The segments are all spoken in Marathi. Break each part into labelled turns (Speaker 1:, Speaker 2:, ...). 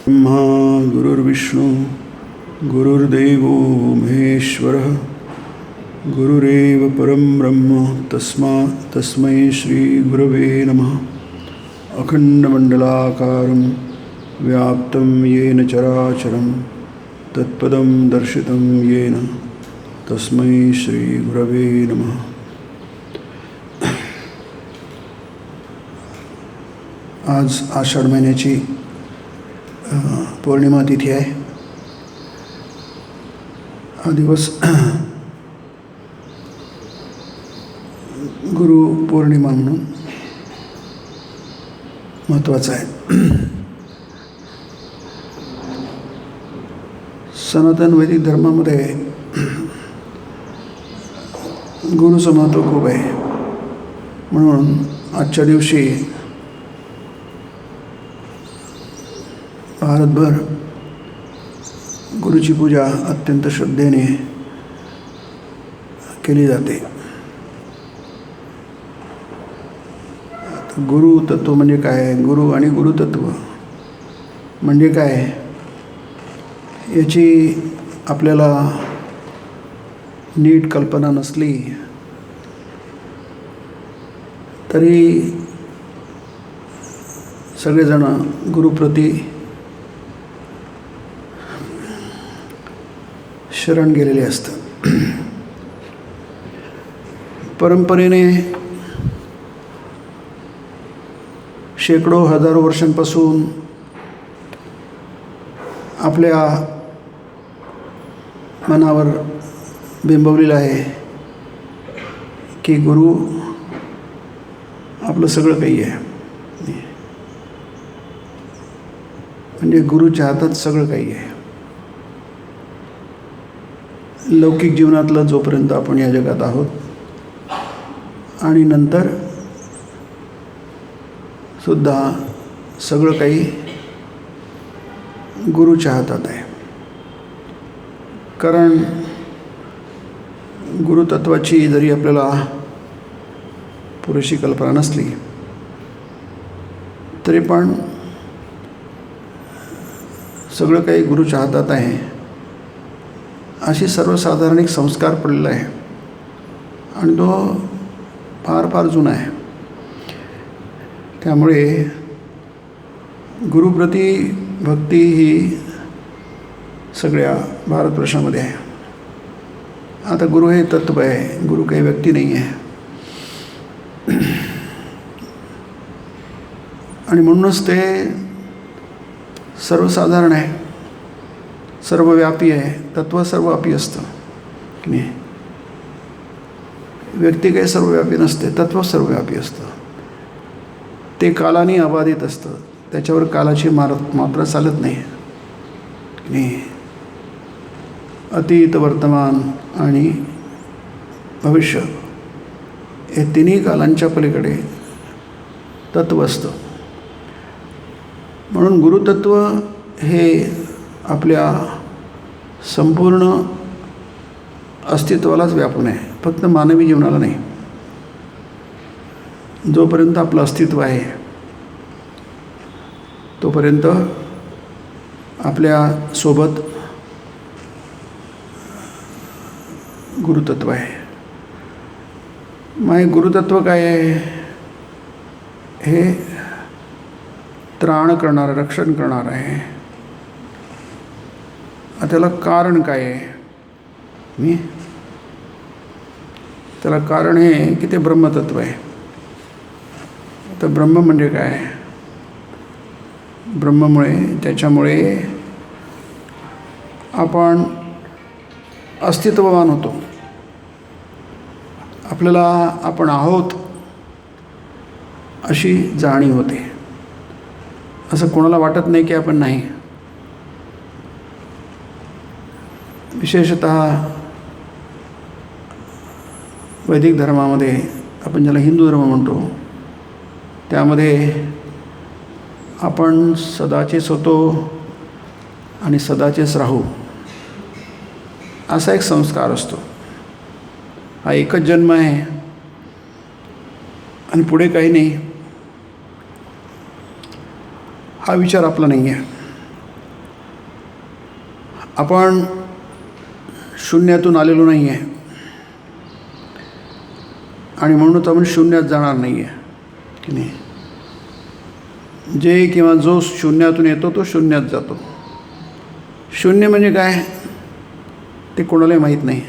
Speaker 1: ब्रह्मा गुरुर्विष्णू गुरुर्देवो महेश्वरः गुरुरेव परं ब्रह्म तस्मै श्री गुरवे नमः। अखंडमंडलाकारं व्याप्तं येन चराचरं तत्पदं दर्शितं येन तस्मै श्री गुरवे नमः। आज आषाढ महिन्याची पौर्णिमा तिथी आहे। हा दिवस गुरु पौर्णिमा म्हणून महत्त्वाचा आहे। सनातन वैदिक धर्मामध्ये गुरुचं महत्त्व खूप आहे, म्हणून आजच्या दिवशी भारतभर गुरुची पूजा अत्यंत श्रद्धेने केली जाते। गुरु तत्व म्हणजे काय? गुरु आणि गुरुतत्व म्हणजे काय याची आपल्याला नीट कल्पना नसली तरी सगळेजण गुरुप्रती शरण गेलेले असतात। परंपरेने शेकडो हजारो वर्षांपासून आपल्या मनावर बिंबवलेलं आहे की गुरु आपलं सगळं काही आहे, म्हणजे गुरुच्या हातात सगळं काही आहे। लौकिक जीवनातलं जोपर्यंत आपण या जगात आहोत आणि नंतर सुद्धा सगळं काही गुरुच्या हातात आहे। कारण गुरुतत्वाची जरी आपल्याला पुरेशी कल्पना नसली तरी पण सगळं काही गुरुच्या हातात आहे अशी सर्वसाधारण एक संस्कार पडलेला आहे आणि तो फार फार जुना आहे। त्यामुळे गुरुप्रती भक्ती ही सगळ्या भारतवर्षामध्ये आहे। आता गुरु हे तत्व आहे, गुरु काही व्यक्ती नाही आहे, आणि म्हणूनच ते सर्वसाधारण आहे, सर्वव्यापी आहे। तत्व सर्वव्यापी असतं की नाही? व्यक्ती काही सर्वव्यापी नसते, तत्व सर्वव्यापी असतं। ते कालाने अबाधित असतं, त्याच्यावर कालाची मात्रा चालत नाही की नाही? अतीत, वर्तमान आणि भविष्य हे तिन्ही कालांच्या पलीकडे तत्व असतं। म्हणून गुरुतत्व हे आपल्या संपूर्ण अस्तित्वालाच व्यापून आहे, फक्त मानवी जीवनाला नाही। जोपर्यंत आपलं अस्तित्व आहे तोपर्यंत आपल्या सोबत गुरुतत्व आहे। मग गुरुतत्व काय आहे? हे त्राण करणारं, रक्षण करणारं आहे। त्याला कारण काय आहे? त्याला कारण हे की ते ब्रह्मतत्व आहे। तर ब्रह्म म्हणजे काय? त्याच्यामुळे आपण अस्तित्ववान होतो। आपल्याला आपण आहोत अशी जाणीव होते। असं कोणाला वाटत नाही की आपण नाही। विशेषतः वैदिक धर्मामध्ये, आपण ज्याला हिंदू धर्म म्हणतो, त्यामध्ये आपण सदाचेच होतो आणि सदाचेच राहू असा एक संस्कार असतो। हा एकच जन्म आहे आणि पुढे काही नाही, हा विचार आपला नाही आहे। आपण शून्यातून आलेलो नाही आहे आणि म्हणूनच आपण शून्यात जाणार नाही आहे की नाही. जे किंवा जो शून्यातून येतो तो शून्यात जातो. शून्य म्हणजे काय ते कोणालाही माहीत नाही.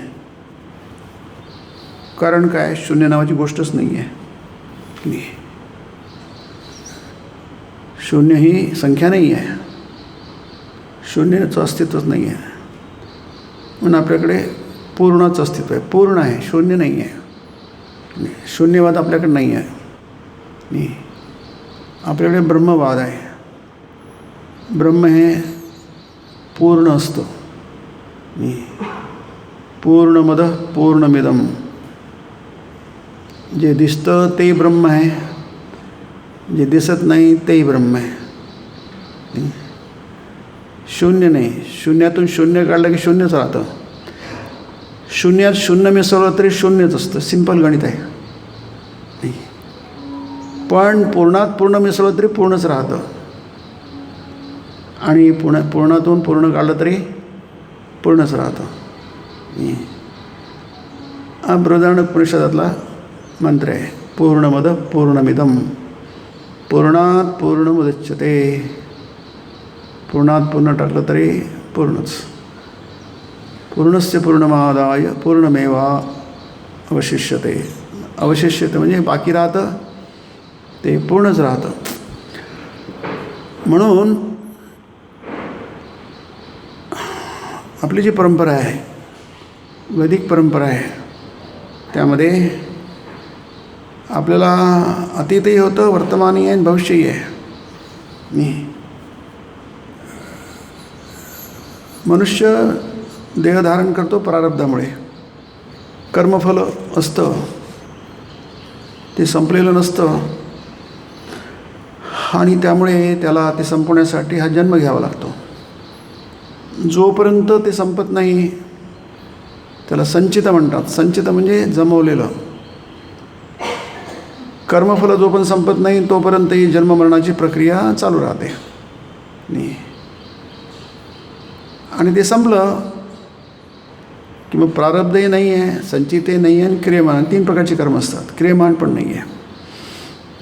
Speaker 1: कारण काय, शून्य नावाची गोष्टच नाही आहे की नाही. शून्य ही संख्या नाही आहे, शून्याचं अस्तित्वच नाही आहे. म्हणून आपल्याकडे पूर्णच अस्तित्व आहे, पूर्ण आहे, शून्य नाही आहे. शून्यवाद आपल्याकडे नाही आहे. नाही, आपल्याकडे ब्रह्मवाद आहे. ब्रह्म हे पूर्ण असतं. पूर्णमद पूर्णमिदम. जे दिसतं ते ब्रह्म आहे, जे दिसत नाही तेही ब्रह्म आहे. शून्य नाही. शून्यातून शून्य काढलं की शून्यच राहतं. शून्यात शून्य मिसळलं तरी शून्यच असतं. सिंपल गणित आहे. पण पूर्णात पूर्ण मिसळलं तरी पूर्णच राहतं. आणि पूर्णातून पूर्ण काढलं तरी पूर्णच राहतं. हा बृहदारण्यक मंत्र आहे. पूर्णमद पूर्णमिदम पूर्णात पूर्णमुदच्यते. पूर्णात पूर्ण टाकलं तरी पूर्णच. पूर्णस्य पूर्णमादाय पूर्णमेवा अवशिष्यते. अवशिष्यते म्हणजे बाकी राहतं ते पूर्णच राहतं. म्हणून आपली जी परंपरा आहे, वैदिक परंपरा आहे, त्यामध्ये आपल्याला अतीतही होतं, वर्तमानही आहे, भविष्यही आहे. मनुष्य देह धारण करतो प्रारब्धामुळे. कर्मफल असतं, ते संपलेलं नसतं आणि त्यामुळे त्याला ते संपवण्यासाठी हा जन्म घ्यावा लागतो. जोपर्यंत ते संपत नाही त्याला संचित म्हणतात. संचित म्हणजे जमवलेलं. कर्मफल जोपर्यंत संपत नाही तोपर्यंत ही जन्ममरणाची प्रक्रिया चालू राहते. आणि ते संपलं की मग प्रारब्धही नाही आहे, संचितही नाही आहे आणि क्रियमान. 3 प्रकारची कर्म असतात. क्रियमान पण नाही आहे.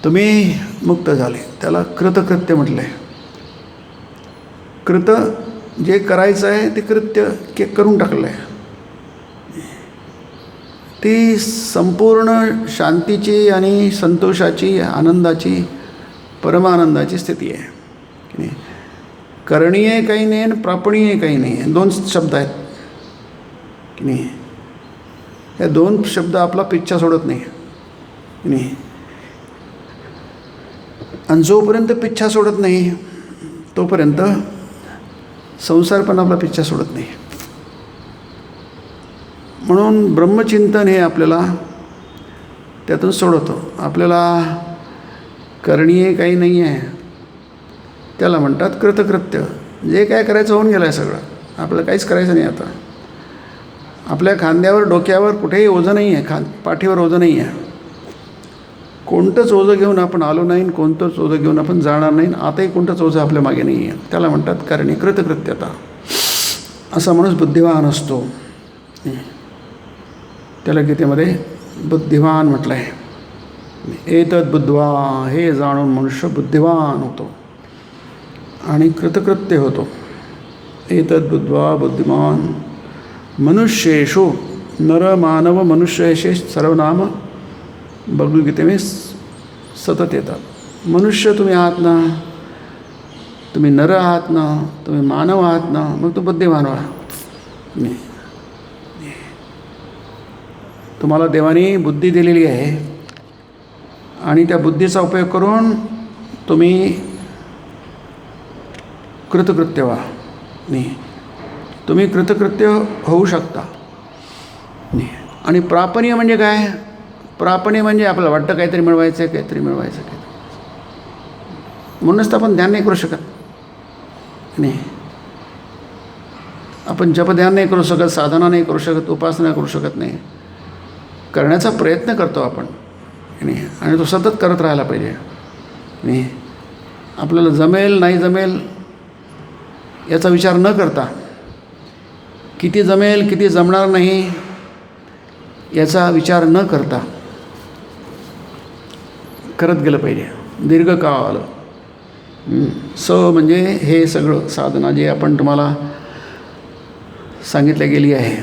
Speaker 1: तुम्ही मुक्त झाले, त्याला कृतकृत्य म्हटलं आहे. कृत जे करायचं आहे ते कृत्य करून टाकलं आहे. ती संपूर्ण शांतीची आणि संतोषाची, आनंदाची, परमानंदाची स्थिती आहे की नाही. करणीय काही नाही आणि प्रापणीय काही नाही. 2 शब्द आहेत की नाही. या 2 शब्द आपला पिच्छा सोडत नाही की नाही. आणि जोपर्यंत पिच्छा सोडत नाही तोपर्यंत संसार पण आपला पिच्छा सोडत नाही. म्हणून ब्रह्मचिंतन हे आपल्याला त्यातून सोडवतं. आपल्याला करणीय काही नाही आहे, त्याला म्हणतात कृतकृत्य. जे काय करायचं होऊन गेलं आहे सगळं, आपल्याला काहीच करायचं नाही. आता आपल्या खांद्यावर, डोक्यावर कुठेही ओझं नाही आहे, पाठीवर ओझं नाही आहे. कोणतंच ओझं घेऊन आपण आलो नाही, कोणतंच ओझं घेऊन आपण जाणार नाही. आताही कोणतंच ओझं आपल्या मागे नाही आहे. त्याला म्हणतात करणी, कृतकृत्यता. असा माणूस बुद्धिवान असतो. त्याला गीतेमध्ये बुद्धिवान म्हटलं आहे. एतद बुद्ध्वा, हे जाणून मनुष्य बुद्धिवान होतो आणि कृतकृत्य होतो. एतद बुद्ध्वा बुद्धिमान मनुष्येषु नर मानव मनुष्य सर्वनाम भगवद्गीतेमध्ये सतत येतात. मनुष्य तुम्ही आहात ना, तुम्ही नर आहात ना, तुम्ही मानव आहात ना, मग तो बुद्धिमान व्हा. नाही, तुम्हाला देवाने बुद्धी दिलेली आहे आणि त्या बुद्धीचा उपयोग करून तुम्ही कृतकृत्य व्हा. नाही, तुम्ही कृतकृत्य होऊ शकता. नाही, आणि प्रापणीय म्हणजे काय? प्रापणीय म्हणजे आपल्याला वाटतं काहीतरी मिळवायचं आहे, काहीतरी मिळवायचं आहे. म्हणूनच तर आपण ध्यान नाही करू शकत. नाही, आपण जपध्यान नाही करू शकत, साधना नाही करू शकत, उपासना करू शकत नाही. करण्याचा प्रयत्न करतो आपण नाही, आणि तो सतत करत राहायला पाहिजे. नाही, आपल्याला जमेल नाही जमेल याचा विचार न करता किती जमेल किती जमणार नाही याचा विचार न करता करत गेलं पाहिजे दीर्घकाळ. म्हणजे हे सगळं साधना जे आपण तुम्हाला सांगितल्या गेली आहे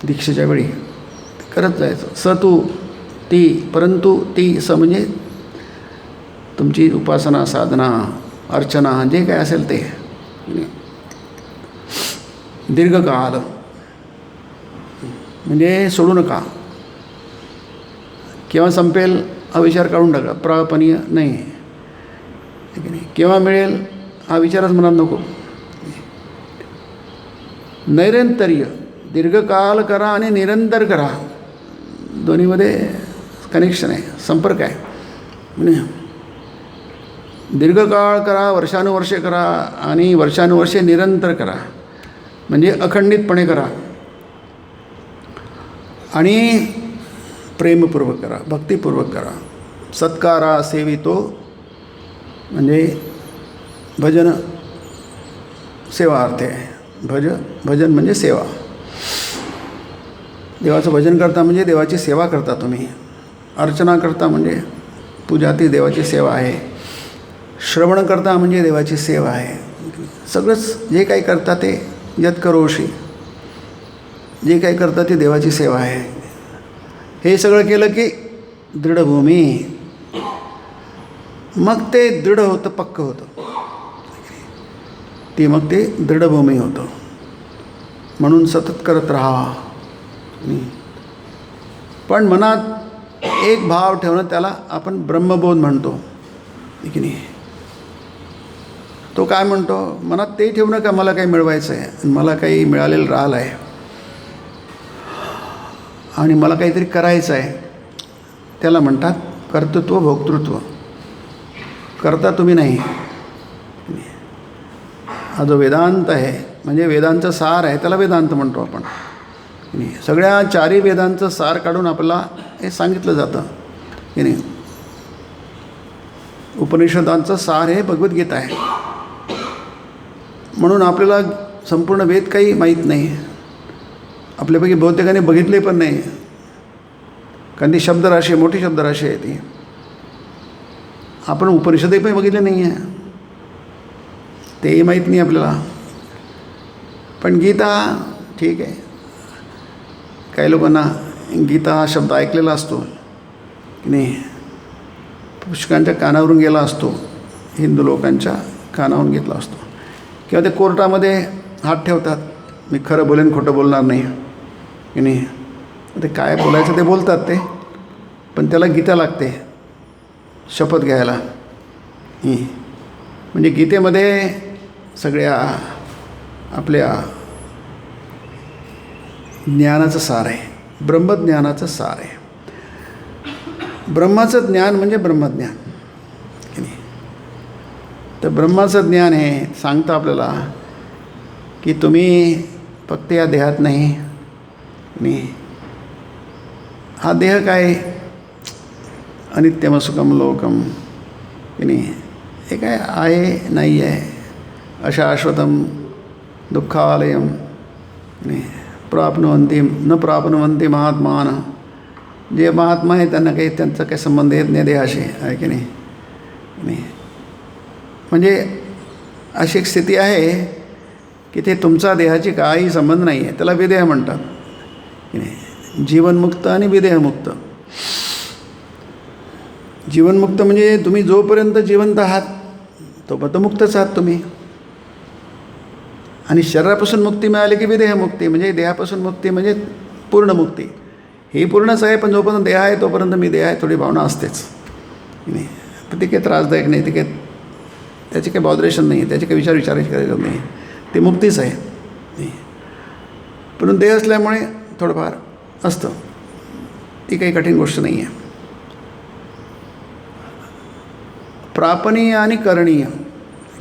Speaker 1: दीक्षेच्या वेळी करत जायचं. स तू ती परंतु ती स म्हणजे तुमची उपासना साधना अर्चना जे काय असेल ते दीर्घकाळ म्हणजे सोडू नका. केव्हा संपेल हा विचार काढून टाका. प्रापणीय नाही ठीक आहे. केव्हा मिळेल हा विचारच मनात नको. नैरंतर्य दीर्घकाळ करा आणि निरंतर करा दोन्हीमध्ये कनेक्शन आहे संपर्क आहे. म्हणजे दीर्घकाळ करा वर्षानुवर्षे करा आणि वर्षानुवर्षे निरंतर करा म्हणजे अखंडितपणे करा आणि प्रेमपूर्वक करा भक्तिपूर्वक करा. सत्कारा सेवितो म्हणजे भजन सेवा अर्थ आहे. भजन म्हणजे सेवा. देवाचं भजन करता म्हणजे देवाची सेवा करता तुम्ही. अर्चना करता म्हणजे पूजा ती देवाची सेवा आहे. श्रवण करता म्हणजे देवाची सेवा आहे. सगळंच जे काही करता ते यत् करोषी जे काही करता ती देवाची सेवा आहे. हे सगळं केलं की दृढभूमी मग ते दृढ होतं पक्क होतं. ती मग ते दृढभूमी होतं. म्हणून सतत करत राहा. पण मनात एक भाव ठेवणं त्याला आपण ब्रह्मबोध म्हणतो की नाही. तो काय म्हणतो मनात ते ठेवणं का मला काही मिळवायचं आहे आणि मला काही मिळालेलं राहिलं आहे आणि मला काहीतरी करायचं आहे. त्याला म्हणतात कर्तृत्व भोक्तृत्व. करता तुम्ही नाही. हा जो वेदांत आहे म्हणजे वेदांचं सार आहे त्याला वेदांत म्हणतो आपण. सगळ्या चारी वेदांचं सार काढून आपल्याला हे सांगितलं जातं की नाही. उपनिषदांचं सार हे भगवद्गीता आहे. म्हणून आपल्याला संपूर्ण वेद काही माहीत नाही. आपल्यापैकी बहुतेकाने बघितले पण नाही कारण ती शब्दराशी मोठी शब्दराशी आहे ती. आपण उपनिषदही पण बघितले नाही आहे तेही माहीत नाही आपल्याला. पण गीता ठीक आहे. काही लोकांना गीता हा शब्द ऐकलेला असतो की नाही. पुष्कळांच्या कानावरून गेला असतो. हिंदू लोकांच्या कानावरून घेतला असतो किंवा ते कोर्टामध्ये हात ठेवतात. मी खरं बोलेन खोटं बोलणार नाही की नाही. ते काय बोलायचं ते बोलतात ते पण त्याला गीता लागते शपथ घ्यायला. म्हणजे गीतेमध्ये सगळ्या आपल्या ज्ञानाचं सार आहे. ब्रह्मज्ञानाचं सार आहे. ब्रह्माचं ज्ञान म्हणजे ब्रह्मज्ञान की नाही. तर ब्रह्माचं ज्ञान हे सांगतं आपल्याला की तुम्ही फक्त या देहात नाही. हा देह काय अनित्यम सुखम लोकम की नाही. हे काय आहे नाही आहे अशाश्वतम दुःखालयम नाही. प्राप्नुवन्ति न प्राप्नुवन्ति महात्मान. जे महात्मा आहे त्यांना काही त्यांचा काही संबंध येत नाही देहाशी आहे की नाही. म्हणजे अशी एक स्थिती आहे की ते तुमचा देहाची काही संबंध नाही आहे. त्याला विदेह म्हणतात की नाही. जीवनमुक्त आणि विदेहमुक्त. जीवनमुक्त म्हणजे तुम्ही जोपर्यंत जिवंत आहात तोपर्यंत मुक्तच आहात तुम्ही. आणि शरीरापासून मुक्ती मिळाली की विदेहमुक्ती म्हणजे देहापासून मुक्ती म्हणजे पूर्ण मुक्ती. ही पूर्णच आहे पण जोपर्यंत देह आहे तोपर्यंत मी देह आहे थोडी भावना असतेच नाही. तर ते काही त्रासदायक नाही. ते काही त्याचे काही बॉदरेशन नाही. त्याचे काही विचारायची गरज नाही. ते मुक्तीच आहे नाही. पण देह असल्यामुळे थोडंफार असतं. ती काही कठीण गोष्ट नाही आहे. प्रापणीय आणि करणीय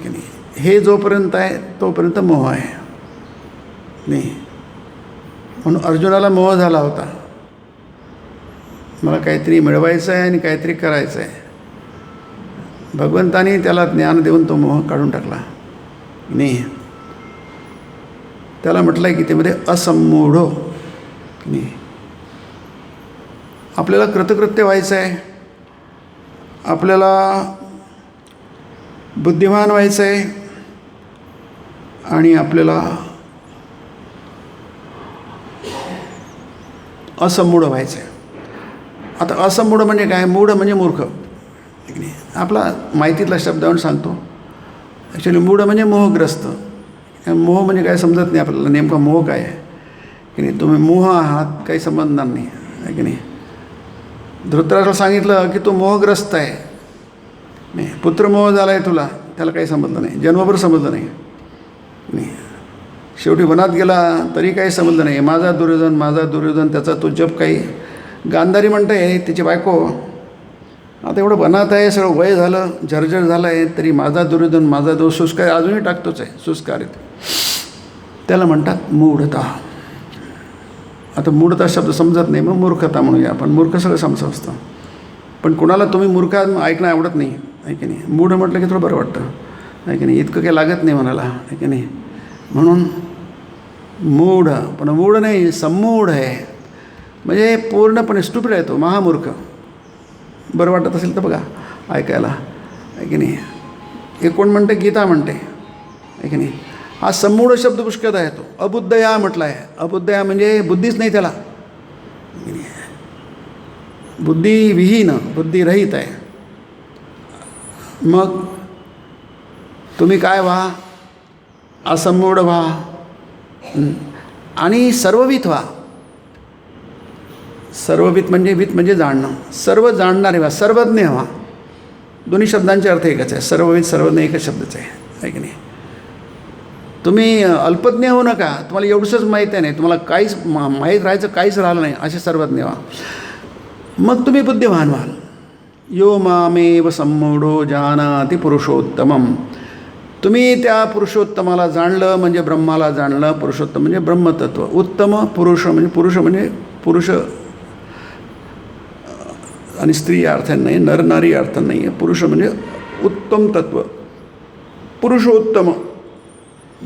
Speaker 1: की नाही हे जोपर्यंत आहे तोपर्यंत मोह आहे नाही. म्हणून अर्जुनाला मोह झाला होता. मला काहीतरी मिळवायचं आहे आणि काहीतरी करायचं आहे. भगवंतानी त्याला ज्ञान देऊन तो मोह काढून टाकला नाही. त्याला म्हटलं आहे गीतेमध्ये असम्मूढ. नाही, आपल्याला कृतकृत्य व्हायचं आहे, आपल्याला बुद्धिमान व्हायचं आहे आणि आपल्याला असम्मूढ व्हायचं आहे. आता असम्मूढ म्हणजे काय? मूढ म्हणजे मूर्ख. ठीक नाही, आपला माहितीतला शब्दावरून सांगतो. ॲक्च्युली मूढ म्हणजे मोहग्रस्त. मोह म्हणजे काय समजत नाही आपल्याला, नेमका मोह काय आहे की नाही. तुम्ही मोह आहात, काही समजणार नाही आहे की नाही. धृतराष्ट्राला सांगितलं की तो मोहग्रस्त आहे. नाही, पुत्रमोह झाला आहे तुला, त्याला काही समजलं नाही, जन्मभर समजलं नाही. शेवटी वनात गेला तरी काही समजलं नाही. माझा दुर्योधन, माझा दुर्योधन, त्याचा तो जप काही. गांधारी म्हणते तिची बायको, आता एवढं वनात आहे, सगळं वय झालं, झरझर झालं आहे, तरी माझा दुर्योधन, माझा दोष, सुस्कार अजूनही टाकतोच आहे, सुस्कारित. त्याला म्हणतात मूढता. आता मूढता शब्द समजत नाही, मग मूर्खता म्हणूया आपण. मूर्ख सगळं समजतं, पण कुणाला तुम्ही मूर्ख ऐकणं आवडत नाही आहे की नाही. मूढ म्हटलं की थोडं बरं वाटतं आहे की नाही, इतकं काही लागत नाही म्हणाला आहे की नाही. म्हणून मूढ, पण मूढ नाही, सम्मूढ आहे, म्हणजे पूर्णपणे स्टुपिड आहे तो, महामूर्ख. बरं वाटत असेल तर बघा ऐकायला आहे की नाही. हे कोण म्हणते? गीता म्हणते आहे की नाही. हा सम्मूढ शब्द पुष्कळ आहे. तो अबुद्धया म्हटला आहे. अबुद्धया म्हणजे बुद्धीच नाही त्याला, बुद्धिविहीन, बुद्धिरहित आहे. मग तुम्ही काय व्हा? असम्मूढ व्हा आणि सर्ववित व्हा. सर्ववित म्हणजे वित म्हणजे जाणणं, सर्व जाणणारे व्हा, सर्वज्ञ व्हा. दोन्ही शब्दांचे अर्थ एकच आहे. सर्ववित सर्वज्ञ एकच शब्दच आहे की नाही. तुम्ही अल्पज्ञ होऊ नका, तुम्हाला एवढंच माहीत आहे नाही, तुम्हाला काहीच माहीत राहायचं काहीच राहिलं नाही, असे सर्वज्ञ व्हा. मग तुम्ही बुद्धिमान व्हाल. यो मामेव सम्मूढो जानाति पुरुषोत्तमम. तुम्ही त्या पुरुषोत्तमाला जाणलं म्हणजे ब्रह्माला जाणलं. पुरुषोत्तम म्हणजे ब्रह्मतत्व. उत्तम पुरुष म्हणजे पुरुष आणि स्त्री या अर्थाने नाही, नर नारी या अर्थाने नाही आहे. पुरुष म्हणजे उत्तम तत्व, पुरुषोत्तम.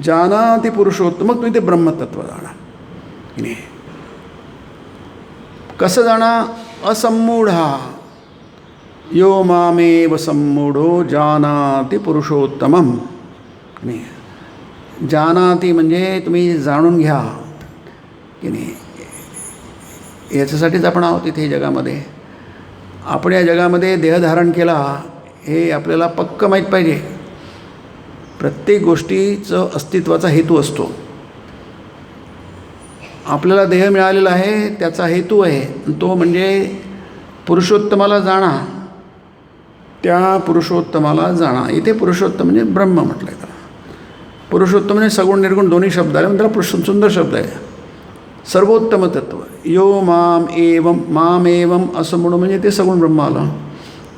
Speaker 1: जानाति पुरुषोत्तम. मग तुम्ही ते ब्रह्मतत्व जाणा की नाही. कसं जाणा? असम्मूढा. यो मामेव सम्मूढो जानाति पुरुषोत्तमम. नाही, जानाति म्हणजे तुम्ही जाणून घ्या की नाही. याच्यासाठीच आपण आहोत इथे जगामध्ये. आपण या जगामध्ये देहधारण केला हे आपल्याला पक्क माहीत पाहिजे. प्रत्येक गोष्टीचं अस्तित्वाचा हेतू असतो. आपल्याला देह मिळालेला आहे त्याचा हेतू आहे, तो म्हणजे पुरुषोत्तमाला जाणा. त्या पुरुषोत्तमाला जाणा. इथे पुरुषोत्तम म्हणजे ब्रह्म म्हटलं आहे त्याला. पुरुषोत्तम म्हणजे सगुण निर्गुण दोन्ही शब्द आले, म्हणजे त्याला सुंदर शब्द आहे. सर्वोत्तम तत्व. यो माम एवम असं म्हणून म्हणजे ते सगुण ब्रह्म आलं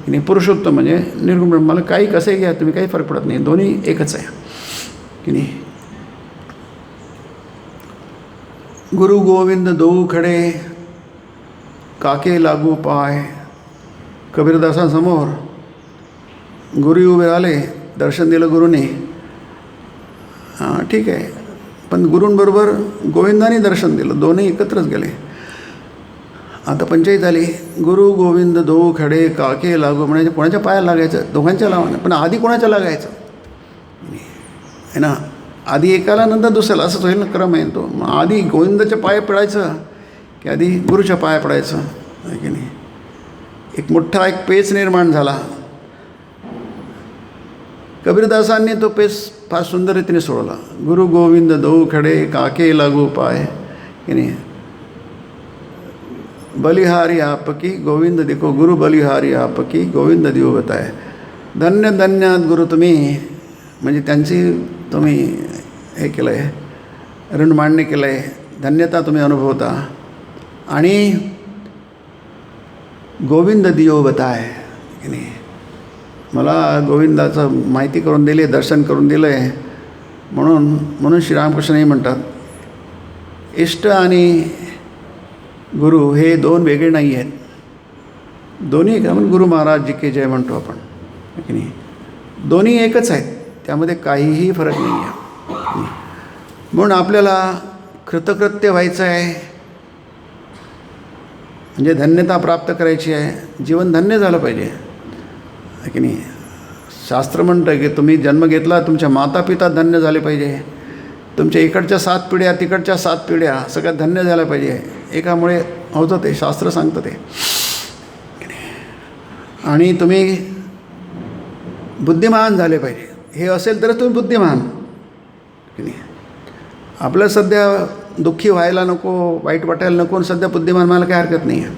Speaker 1: की नाही. पुरुषोत्तम म्हणजे निर्गुण ब्रह्म आलं. काही कसंही घ्या तुम्ही, काही फरक पडत नाही, दोन्ही एकच आहे की नाही. गुरु गोविंद दो खडे काके लागू पाय. कबीरदासांसमोर गुरु उभे राहिले, दर्शन दिलं गुरुने. हां ठीक आहे, पण गुरूंबरोबर गोविंदाने दर्शन दिलं, दोन्ही एकत्रच गेले. आता पंचायत झाली. गुरु गोविंद दो खडे काके लागू म्हणजे कोणाच्या पायाला लागायचं? दोघांच्या लावा, पण आधी कोणाच्या लागायचं आहे ना. आधी एकाला नंतर दुसऱ्याला, असंच होईल ना, क्रम आहे तो. मग आधी गोविंदाच्या पाया पडायचं की आधी गुरुच्या पाया पडायचं आहे की नाही. एक मोठा एक पेच निर्माण झाला. कबीरदासांनी तो पेच फार सुंदर रीतीने सोडवला. गुरु गोविंद दो खडे काके लागू पाय की नाही. बलिहारी आपकी गोविंद देखो, गुरु बलिहारी आपकी गोविंद देव बताय. धन्य धन्यात गुरु तुम्ही, म्हणजे त्यांची तुम्ही हे केलं आहे, ऋण मान्य केलं आहे, धन्यता तुम्ही अनुभवता. आणि गोविंद दियो बताय की नाही. मला गोविंदाचं माहिती करून दिली, दर्शन करून दिलं आहे. म्हणून श्रीरामकृष्णही म्हणतात, इष्ट आणि गुरु हे दोन वेगळे नाही आहेत, दोन्ही का. म्हणून गुरु महाराज जी के जय म्हणतो आपण की नाही. दोन्ही एकच आहेत, त्यामध्ये काहीही फरक नाही आहे. म्हणून आपल्याला कृतकृत्य व्हायचं आहे, म्हणजे धन्यता प्राप्त करायची आहे, जीवन धन्य झालं पाहिजे, आहे की नाही. शास्त्र म्हणतं की तुम्ही जन्म घेतला, तुमच्या मातापिता धन्य झाले पाहिजे, तुमच्या इकडच्या 7 पिढ्या तिकडच्या 7 पिढ्या सगळ्या धन्य झाल्या पाहिजे. एकामुळे होतं ते, शास्त्र सांगतं ते. आणि तुम्ही बुद्धिमान झाले पाहिजे. हे असेल तरच तुम्ही बुद्धिमान, की नाही. आपलं सध्या दुःखी व्हायला नको, वाईट वाटायला नको, सध्या बुद्धिमान व्हायला काही हरकत नाही आहे,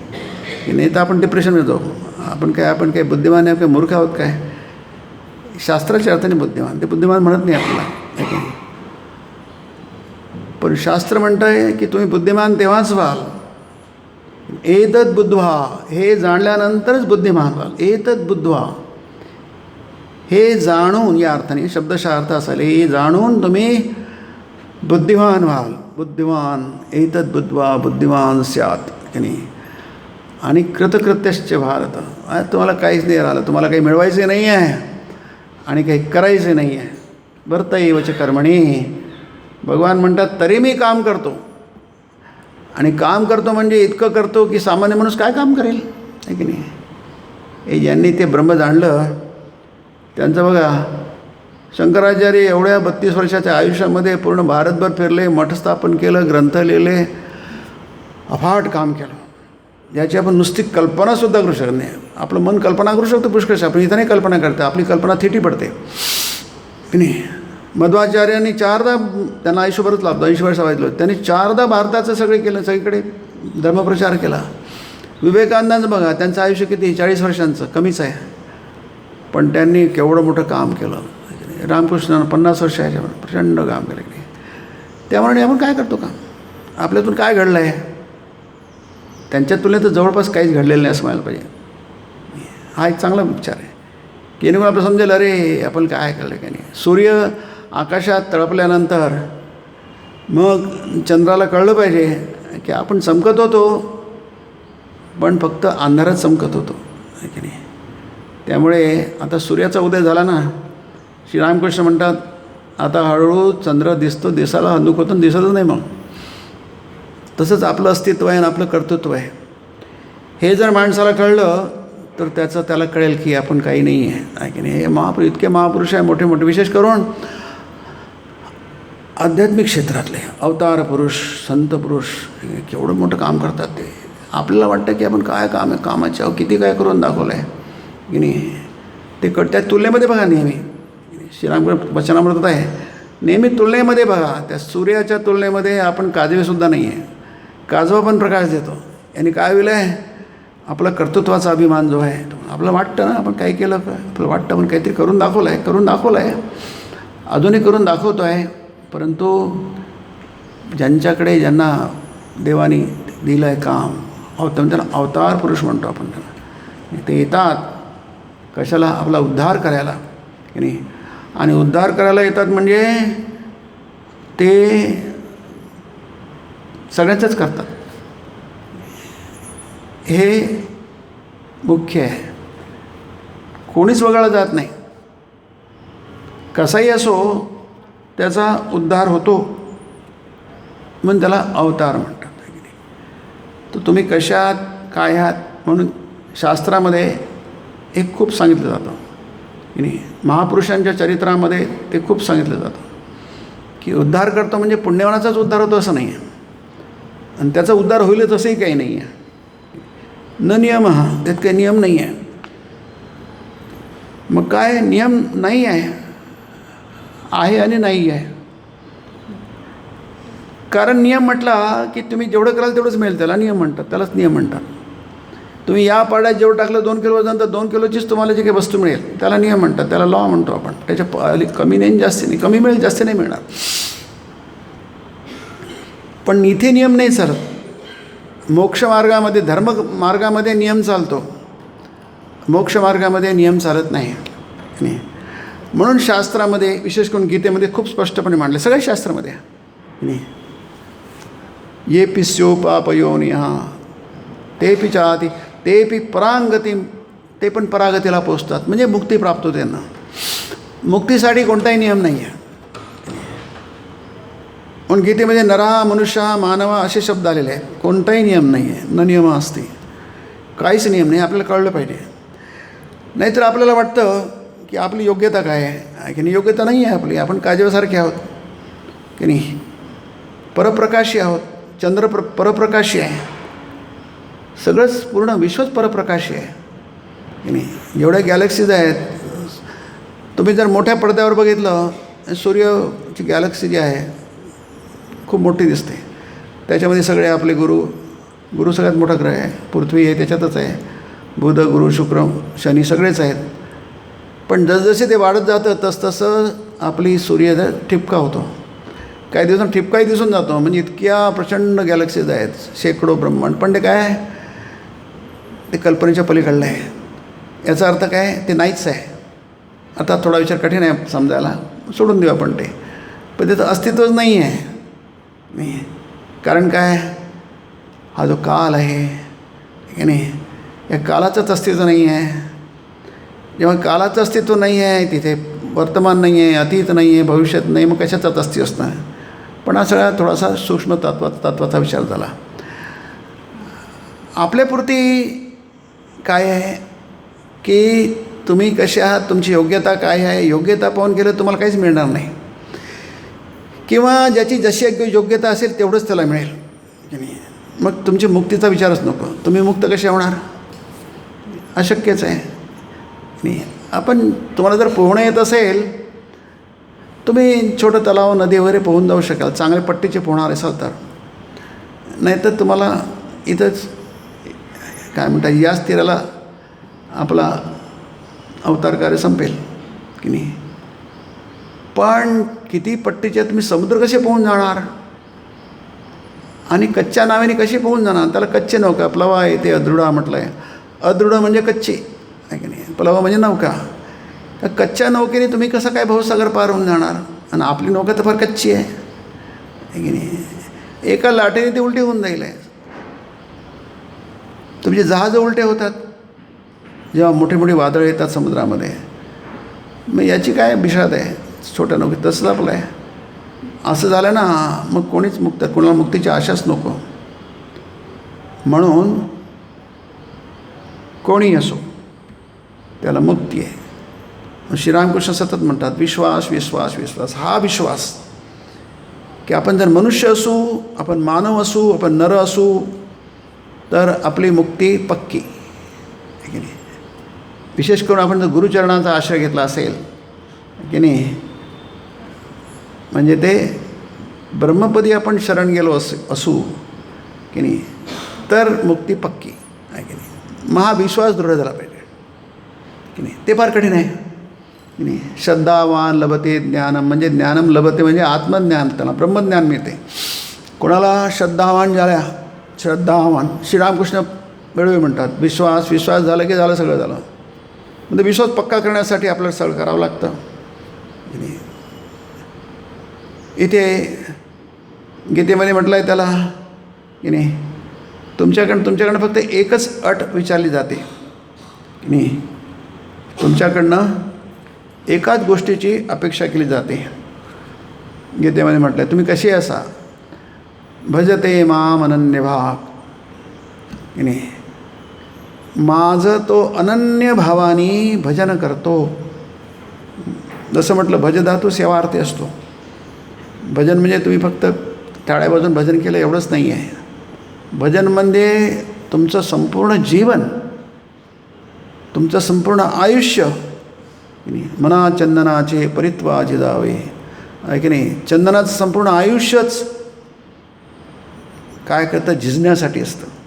Speaker 1: की नाही. तर आपण डिप्रेशनमध्ये जाऊ. आपण काय बुद्धिमान आहे, काय मूर्ख आहोत काय? शास्त्राच्या अर्थाने बुद्धिमान, ते बुद्धिमान म्हणत नाही आपल्याला. पण शास्त्र म्हणतं आहे की तुम्ही बुद्धिमान तेव्हाच व्हाल, एतत् बुद्ध्वा, हे जाणल्यानंतरच बुद्धिमान व्हाल. एतत् बुद्ध्वा, हे जाणून, या अर्थाने शब्दशः अर्थ असेल, हे जाणून तुम्ही बुद्धिमान व्हाल. बुद्धिमान एतत् बुद्ध्वा बुद्धिमान स्यात्, की नाही. आणि कृतकृत्यश्च भारत, तुम्हाला काहीच नाही राहिलं, तुम्हाला काही मिळवायचे नाही आहे आणि काही करायचे नाही आहे. वर्तैवच कर्मणी, भगवान म्हणतात तरी मी काम करतो. आणि काम करतो म्हणजे इतकं करतो की सामान्य माणूस काय काम करेल, आहे की नाही. हे ज्यांनी ते ब्रह्म जाणलं त्यांचं बघा, शंकराचार्य एवढ्या 32 वर्षाच्या आयुष्यामध्ये पूर्ण भारतभर फिरले, मठ स्थापन केलं, ग्रंथ लिहिले, अफाट काम केलं, ज्याची आपण नुसती कल्पनासुद्धा करू शकत नाही. आपलं मन कल्पना करू शकतो पुष्कळ, आपण इथं नाही कल्पना करते, आपली कल्पना थिटी पडते, की नाही. मध्वाचार्यांनी 4दा, त्यांना आयुष्यभरच लाभलं, 80 वर्ष वाजलं, त्यांनी 4दा भारताचं सगळे केलं, सगळीकडे धर्मप्रचार केला. विवेकानंदांचं बघा, त्यांचं आयुष्य किती, 40 वर्षांचं, कमीच आहे, पण त्यांनी केवढं मोठं काम केलं. रामकृष्णानं 50 वर्ष आहे, प्रचंड काम केलं, की त्यामुळे आपण काय करतो काम, आपल्यातून काय घडलं आहे. त्यांच्या तुलनेत जवळपास काहीच घडलेलं नाही असं म्हणायला पाहिजे. हा एक चांगला विचार आहे, की येणे आपलं समजेल, अरे आपण काय केलं काय नाही. सूर्य आकाशात तळपल्यानंतर मग चंद्राला कळलं पाहिजे की आपण चमकत होतो, पण फक्त अंधारात चमकत होतो, आहे की नाही. त्यामुळे आता सूर्याचा उदय झाला ना, श्रीरामकृष्ण म्हणतात आता हळूहळू चंद्र दिसतो, दिसायला हंदूक होतो, दिसतच नाही. मग तसंच आपलं अस्तित्व आहे आणि आपलं कर्तृत्व आहे. हे जर माणसाला कळलं तर त्याला कळेल की आपण काही नाही आहे, की नाही. हे इतके महापुरुष आहे, मोठे मोठे, विशेष करून आध्यात्मिक क्षेत्रातले अवतार पुरुष, संत पुरुष, केवढं मोठं काम करतात ते. आपल्याला वाटतं की आपण काय काम आहे, कामाच्या किती काय करून दाखवलं आहे, की नाही. ते त्या तुलनेमध्ये बघा, नेहमी श्रीरामकृष्ण वचनामृतात आहे, नेहमी तुलनेमध्ये बघा, त्या सूर्याच्या तुलनेमध्ये आपण काजवेसुद्धा नाही आहे. काजवा पण प्रकाश देतो. यांनी काय होईल आहे, आपला कर्तृत्वाचा अभिमान जो आहे, आपलं वाटतं ना आपण काही केलं का, आपलं वाटतं आपण काहीतरी करून दाखवलं आहे, अजूनही करून दाखवतो आहे. परंतु ज्यांना देवाने दिलं आहे काम, त्यांना अवतार पुरुष म्हणतो आपण त्यांना. ते येतात कशाला, आपला उद्धार करायला, की नाही. आणि उद्धार करायला येतात म्हणजे ते सगळ्यांचंच करतात, हे मुख्य आहे. कोणीच वगळलं जात नाही. कसाही असो त्याचा उद्धार होतो, म्हणून त्याला अवतार म्हणतात, की नाही. तर तुम्ही कशात काय आहात म्हणून शास्त्रामध्ये एक खूप सांगितलं जातं, की नाही. महापुरुषांच्या चरित्रामध्ये ते खूप सांगितलं जातं की उद्धार करतो म्हणजे पुण्यवानाचाच उद्धार होतो असं नाही आहे, आणि त्याचा उद्धार होईलच असंही काही नाही आहे. न नियम, त्यात काही नियम नाही आहे. मग काय नियम नाही आहे आणि नाही आहे. कारण नियम म्हटला की तुम्ही जेवढं कराल तेवढंच मिळेल, त्याला नियम म्हणतात, त्यालाच नियम म्हणतात. तुम्ही या पाड्यात जेवढं टाकलं 2 किलो वजन, तर 2 किलोचीच तुम्हाला जी काही वस्तू मिळेल त्याला नियम म्हणतात, त्याला लॉ म्हणतो आपण. त्याच्या कमी नाही, जास्ती नाही, कमी मिळेल जास्ती नाही मिळणार. पण इथे नियम नाही चालत. मोक्षमार्गामध्ये, धर्ममार्गामध्ये नियम चालतो, मोक्षमार्गामध्ये नियम चालत नाही. म्हणून शास्त्रामध्ये, विशेष करून गीतेमध्ये खूप स्पष्टपणे मांडले, सगळ्या शास्त्रामध्ये, नाही. ये पिस्यो पापयोनिहा तेपि चाति तेपि परांगती, ते पण परागतीला पोचतात, म्हणजे मुक्ती प्राप्त होते त्यांना. मुक्तीसाठी कोणताही नियम नाही आहे. म्हणून गीतेमध्ये नरा मनुष्य मानवा असे शब्द आलेले आहेत. कोणताही नियम नाही आहे, न नियम असते, काहीच नियम नाही. आपल्याला कळलं पाहिजे. नाहीतर आपल्याला वाटतं की आपली योग्यता काय आहे की नाही. योग्यता नाही आहे आपली. आपण काजव्यासारखे आहोत की नाही. परप्रकाशी आहोत. चंद्र परप्रकाशी आहे. सगळंच पूर्ण विश्वच परप्रकाशी आहे की नाही. जेवढ्या गॅलेक्सीज आहेत, तुम्ही जर मोठ्या पडद्यावर बघितलं, सूर्याची गॅलेक्सी जी आहे खूप मोठी दिसते. त्याच्यामध्ये सगळे आपले गुरु सगळ्यात मोठा ग्रह आहे. पृथ्वी आहे त्याच्यातच आहे. बुध, गुरु, शुक्र, शनी सगळेच आहेत. पण जसजसे ते वाढत जातं तसतसं आपली सूर्य ठिपका होतो. काही दिवसांनी ठिपकाही दिसून जातो. म्हणजे इतक्या प्रचंड गॅलेक्सीज आहेत, शेकडो ब्रह्मांड. पण ते काय, ते कल्पनेच्या पलीकडलं आहे. याचा अर्थ काय, ते नाहीच आहे. आता थोडा विचार कठीण आहे समजायला, सोडून देऊ आपण ते. पण त्याचं अस्तित्वच नाही आहे. नाही, कारण काय, हा जो काल आहे की नाही, या कालाचंच अस्तित्व नाही आहे. जेव्हा कालाचं अस्तित्व नाही आहे, तिथे वर्तमान नाही आहे, अतीत नाही आहे, भविष्यात नाही, मग कशाचाच अस्तित्व असणार. पण हा सगळा थोडासा सूक्ष्म तत्वाचा विचार झाला. आपल्यापुरती काय आहे की तुम्ही कसे आहात, तुमची योग्यता काय आहे. योग्यता पाहून गेलं तुम्हाला काहीच मिळणार नाही. किंवा ज्याची जशी योग्यता असेल तेवढंच त्याला मिळेल की नाही. मग तुमची मुक्तीचा विचारच नको. तुम्ही मुक्त कसे होणार, अशक्यच आहे. नाही, आपण तुम्हाला जर पोहणं येत असेल, तुम्ही छोटं तलाव, नदी वगैरे पोहून जाऊ शकाल, चांगले पट्टीचे पोहणार असाल तर. नाहीतर तुम्हाला इथंच काय म्हणतात, याच तीराला आपला अवतार कार्य संपेल की नाही. पण किती पट्टीचे तुम्ही समुद्र कसे पोहून जाणार, आणि कच्च्या नावेने कशी पोहून जाणार. त्याला कच्चे नौका, प्लवा येते अदृढा म्हटलं आहे. अदृढ म्हणजे कच्ची आहे की नाही, प्लवा म्हणजे नौका. तर कच्च्या नौकेने तुम्ही कसं काय भवसागर पार होऊन जाणार. आणि आपली नौका तर फार कच्ची आहे की नाही. एका लाटेने ती उलटी होऊन जाईल. तुमचे जहाज उलटे होतात जेव्हा मोठी मोठी वादळं येतात समुद्रामध्ये. मग याची काय बिशाद आहे छोट्या नौकेत. तसंच आपलं आहे. असं झालं ना, मग कोणीच कोणाला मुक्तीची आशाच नको. म्हणून कोणी असो त्याला मुक्ती आहे. श्रीरामकृष्ण सतत म्हणतात, विश्वास विश्वास विश्वास. हा विश्वास की आपण जर मनुष्य असू, आपण मानव असू, आपण नर असू, तर आपली मुक्ती पक्की आहे की नाही. विशेष करून आपण जर गुरुचरणाचा आश्रय घेतला असेल की नाही, म्हणजे ते ब्रह्मपदी आपण शरण गेलो असू की नाही, तर मुक्ती पक्की आहे की नाही. मग हा विश्वास दृढ झाला पाहिजे की नाही. ते फार कठीण आहे की नाही. श्रद्धावान लभते ज्ञानम, म्हणजे ज्ञानम लभते म्हणजे आत्मज्ञान, त्यांना ब्रह्मज्ञान मिळते. कोणाला श्रद्धावान श्रीरामकृष्ण वेळोवेळी म्हणतात, विश्वास विश्वास झाला की झालं, सगळं झालं. म्हणजे विश्वास पक्का करण्यासाठी आपल्याला सगळं करावं लागतं की नाही. इथे गीतेमध्ये म्हटलं आहे त्याला की नाही, तुमच्याकडनं फक्त एकच अट विचारली जाते की नाही. तुमच्याकडनं एकाच गोष्टीची अपेक्षा केली जाते. गीतेमध्ये म्हटलं आहे, तुम्ही कसे असा, भजते माम अनन्यभाग की नाही. माझं तो अनन्य भावानी भजन करतो. जसं म्हटलं, भजधातू सेवार्थी असतो. भजन म्हणजे तुम्ही फक्त टाळ्या वाजवून भजन केलं एवढंच नाही आहे. भजन म्हणजे तुमचं संपूर्ण जीवन, तुमचं संपूर्ण आयुष्य की नाही. मना चंदनाचे परित्वा जिजावे आहे की नाही. चंदनाचं संपूर्ण आयुष्यच काय करतं, झिजण्यासाठी असतं.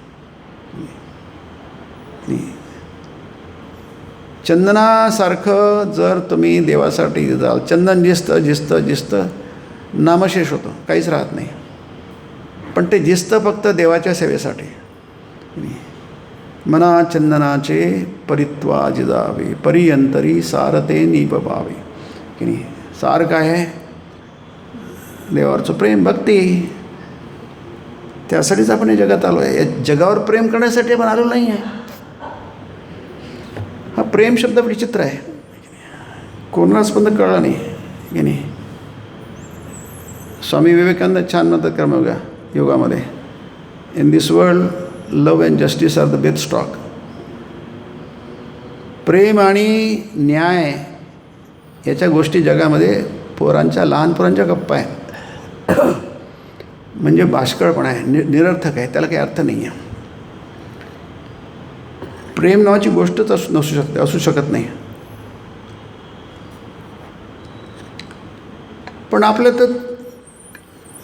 Speaker 1: चंदनासारखं जर तुम्ही देवासाठी जाल, चंदन झिजतं नामशेष होतं, काहीच राहत नाही. पण ते झिजतं फक्त देवाच्या सेवेसाठी. मना चंदनाचे परित्वा जिजावे, परियंतरी सारते निपवावे की नाही. सार काय आहे, देवावरचं प्रेम, भक्ती. त्यासाठीच आपण या जगात आलो आहे. या जगावर प्रेम करण्यासाठी आपण आलो नाही आहे. हा प्रेम शब्द विचित्र आहे, कोणालाच पण कळला नाही की नाही. स्वामी विवेकानंद छान म्हणतात कर्मयोगामध्ये, in this world love and justice are the best stock. प्रेम आणि न्याय याच्या गोष्टी जगामध्ये पोरांच्या, लहान पोरांच्या गप्पा आहे. म्हणजे बाष्कळपणा आहे, निरर्थक आहे, त्याला काही अर्थ नाही आहे. प्रेम नावाची गोष्टच असू शकत नाही. पण आपलं तर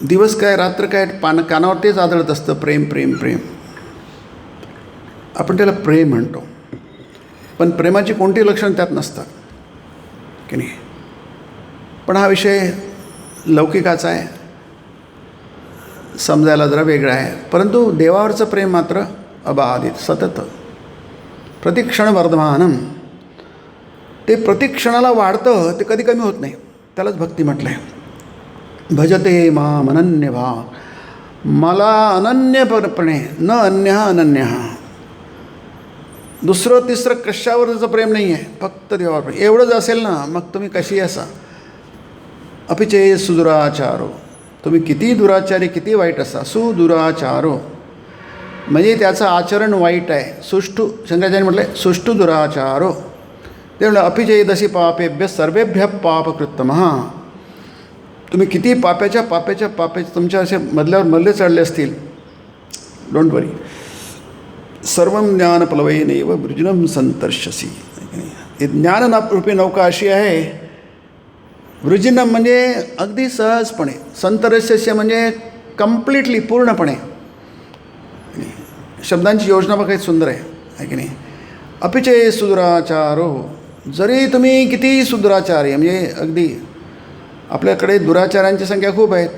Speaker 1: दिवस काय रात्र काय कानावर तेच आदळत असतं, प्रेम प्रेम प्रेम. आपण त्याला प्रेम म्हणतो, पण प्रेमाची कोणती लक्षणं त्यात नसतात की नाही. पण हा विषय लौकिकाचा आहे, समजायला जरा वेगळा आहे. परंतु देवावरचं प्रेम मात्र अबाधित, सतत, प्रतिक्षण वर्धमानम. ते प्रतिक्षणाला वाढतं, ते कधी कमी होत नाही. त्यालाच भक्ती म्हटलं आहे. भजते माम अनन्य भाव, मला अनन्यपणे, न अन्य अनन्य. दुसरं तिसरं कशावर त्याचं प्रेम नाही आहे, फक्त देवावर प्रेम. एवढंच असेल ना, मग तुम्ही कशी असा. अपिचे सुदुराचारो, तुम्ही किती दुराचारी, किती वाईट असा. सुदुराचारो म्हणजे त्याचं आचरण वाईट आहे. सुष्ठू, शंकराचार्य म्हटलं आहे सुष्ठू दुराचारो. ते म्हणलं अपिचे दशी पापेभ्य सर्वेभ्य पापकृत्तमः. तुम्ही किती पाप्याच्या तुमच्या असे मधले चढले असतील, डोंट वरी. सर्वं ज्ञानप्लवयेनैव वृजनं संतर्षसि. ज्ञानरूपी नौका अशी आहे. वृजिनम म्हणजे अगदी सहजपणे, संतरस्य म्हणजे कम्प्लिटली, पूर्णपणे. शब्दांची योजना बघा काही सुंदर आहे की नाही. अपिचे सुदुराचारो, जरी तुम्ही किती सुदुराचारी, म्हणजे अगदी आपल्याकडे दुराचार्यांची संख्या खूप आहेत.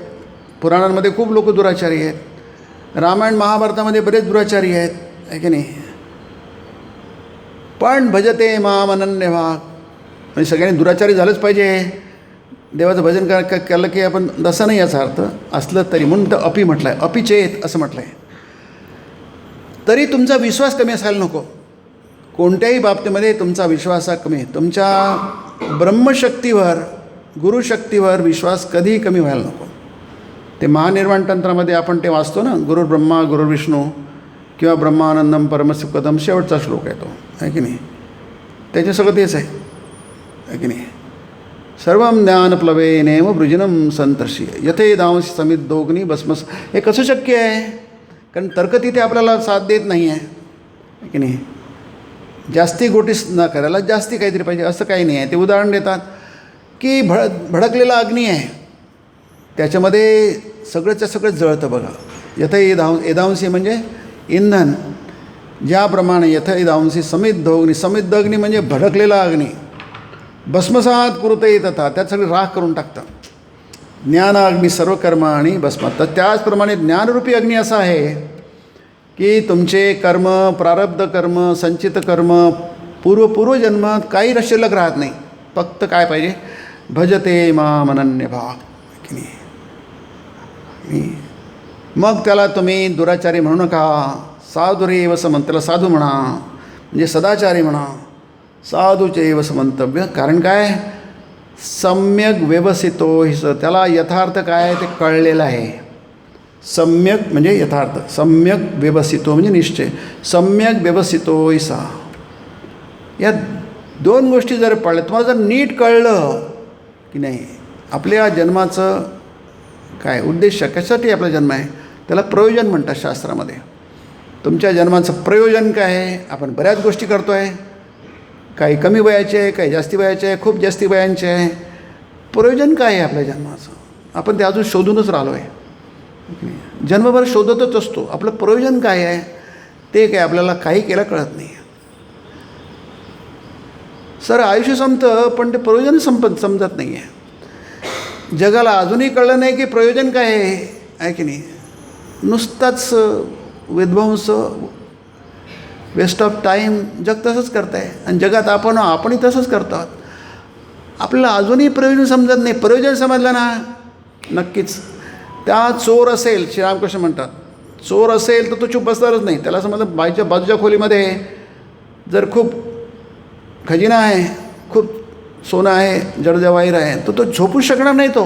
Speaker 1: पुराणांमध्ये खूप लोक दुराचारी आहेत. रामायण महाभारतामध्ये बरेच दुराचारी आहेत आहे की नाही. पण भजते माम अनन्य भाग, म्हणजे सगळ्यांनी दुराचारी झालंच पाहिजे. देवाचं भजन केलं की आपण, तसं नाही याचा अर्थ. असलं तरी म्हणून तर अपी म्हटलं आहे, अपिचेत असं म्हटलं आहे. तरी तुमचा विश्वास कमी असायला नको. कोणत्याही बाबतीमध्ये तुमचा विश्वास हा कमी. तुमच्या ब्रह्मशक्तीवर, गुरुशक्तीवर विश्वास कधीही कमी व्हायला नको. ते महानिर्वाण तंत्रामध्ये आपण ते वाचतो ना, गुरुर्ब्रह्मा गुरुर्विष्णू किंवा ब्रह्मानंदम परमसुखदम, शेवटचा श्लोक आहे तो, आहे की नाही. त्याचे सगळं तेच आहे की नाही. सर्वं ज्ञानप्लवेनेव वृजिनं संतर्षी यथेदांसि समिद्धोग्नी भस्मस. हे कसं शक्य आहे? कारण तर्क तिथे आपल्याला साथ देत नाही आहे की नाही. जास्ती गोटीस न करायला जास्ती काहीतरी पाहिजे असं काही नाही आहे. ते उदाहरण देतात की भडकलेला अग्नी आहे, त्याच्यामध्ये सगळंच्या सगळं जळतं बघा. एदांसी म्हणजे इंधन. ज्याप्रमाणे यथेदांसी समिद्धोग्नी, समिद्ध अग्नी म्हणजे भडकलेला अग्नी. भस्मसात कुरुते तथा, त्यात सगळी राख करून टाकतं. ज्ञानाग्नी सर्व कर्म आणि भस्मात. तर त्याचप्रमाणे ज्ञानरूपी अग्नी असा आहे की तुमचे कर्म, प्रारब्ध कर्म, संचित कर्म, पूर्वजन्मात काही शिल्लक राहत नाही. फक्त काय पाहिजे? भजते माम अनन्य भाव की नाही. मग त्याला तुम्ही दुराचारी म्हणू नका. साधुरेव समंत, त्याला साधू म्हणा, म्हणजे सदाचारी म्हणा. साधूचैव समंतव्य. कारण काय? सम्यक व्यवसितो हिस, त्याला यथार्थ काय आहे ते कळलेलं आहे. सम्यक म्हणजे यथार्थ, सम्यक व्यवसितो म्हणजे निश्चय. सम्यक व्यवसितो हिसा, या दोन गोष्टी जर पडल्या, तुम्हाला जर नीट कळलं की नाही आपल्या जन्माचं काय उद्देश, कशासाठी आपला जन्म आहे, त्याला प्रयोजन म्हणतात शास्त्रामध्ये. तुमच्या जन्माचं प्रयोजन काय आहे? आपण बऱ्याच गोष्टी करतो आहे, काही कमी वयाचे आहे, काही जास्ती वयाचे आहे, खूप जास्ती वयांचे आहे. प्रयोजन काय आहे आपल्या जन्माचं? आपण ते अजून शोधूनच राहिलो आहे. जन्मभर शोधतच असतो. आपलं प्रयोजन काय आहे ते काय आपल्याला काही केलं कळत नाही. सर आयुष्य संपतं, पण ते प्रयोजन समजत नाही आहे. जगाला अजूनही कळलं नाही की प्रयोजन काय आहे की नाही. नुसताच विध्वंस, वेस्ट ऑफ टाईम, जग तसंच करत आहे. आणि जगात आपणही तसंच करतो आहोत. आपल्याला अजूनही प्रयोजन समजत नाही. प्रयोजन समजलं ना नक्कीच. त्या चोर असेल, श्रीरामकृष्ण म्हणतात, चोर असेल तर तो चूप बसणारच नाही. त्याला समजलं बाजूच्या खोलीमध्ये जर खूप खजिना आहे, खूप सोनं आहे, जडजवाहीर आहे, तर तो झोपू शकणार नाही. तो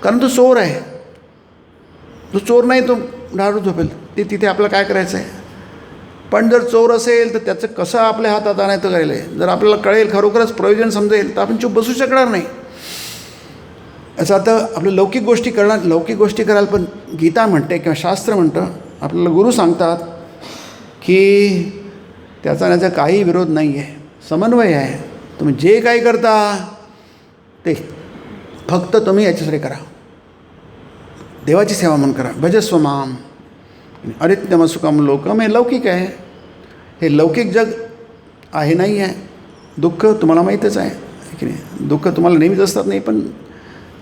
Speaker 1: कारण तो चोर आहे. तो चोर नाही, तो दारू झोपेल. ते तिथे आपल्याला काय करायचं आहे. पण जर चोर असेल तर त्याचं कसं आपल्या हातात आणायचं कळेल. जर आपल्याला कळेल, खरोखरच प्रयोजन समजेल, तर आपण चूप बसू शकणार नाही. याचा अर्थ आपल्या लौकिक गोष्टी कराल. पण गीता म्हणते किंवा शास्त्र म्हणतं, आपल्याला गुरु सांगतात की त्याचा काही विरोध नाही आहे, समन्वय आहे. तुम्ही जे काही करता ते फक्त तुम्ही याच्यासाठी करा, देवाची सेवा म्हणून करा. भजस्व माम अरित्यम सुखम लोकम. हे लौकिक आहे. हे लौकिक जग आहे नाही आहे. दुःख तुम्हाला माहीतच आहे की नाही. दुःख तुम्हाला नेहमीच असतात नाही. पण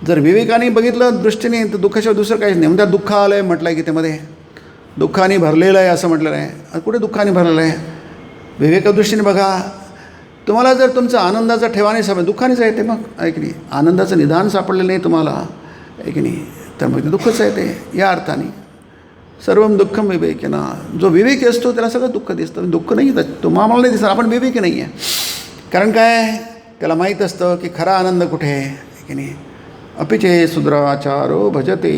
Speaker 1: जर विवेकाने बघितलं दृष्टीने तर दुःखाशिवाय दुसरं काहीच नाही. म्हणजे दुःख आलं आहे म्हटलं आहे गीतेमध्ये, दुःखाने भरलेलं आहे असं म्हटलेलं आहे. कुठे दुःखाने भरलेलं आहे. विवेकदृष्टीने बघा. तुम्हाला जर तुमचं आनंदाचा ठेवा नाही सापडला, दुःखानेच आहे ते. मग आहे की नाही. आनंदाचं निदान सापडलेलं नाही तुम्हाला, आहे की नाही, तर मग ते दुःखच आहे ते. या अर्थाने सर्वम दुःखम विवेकेना. जो विवेकी असतो त्याला सगळं दुःख दिसतं. दुःख नाही तुम्हाला नाही दिसतं. आपण विवेकी नाही आहे. कारण काय, त्याला माहीत असतं की खरा आनंद कुठे आहे की नाही. अपिचे सुद्राचारो भजते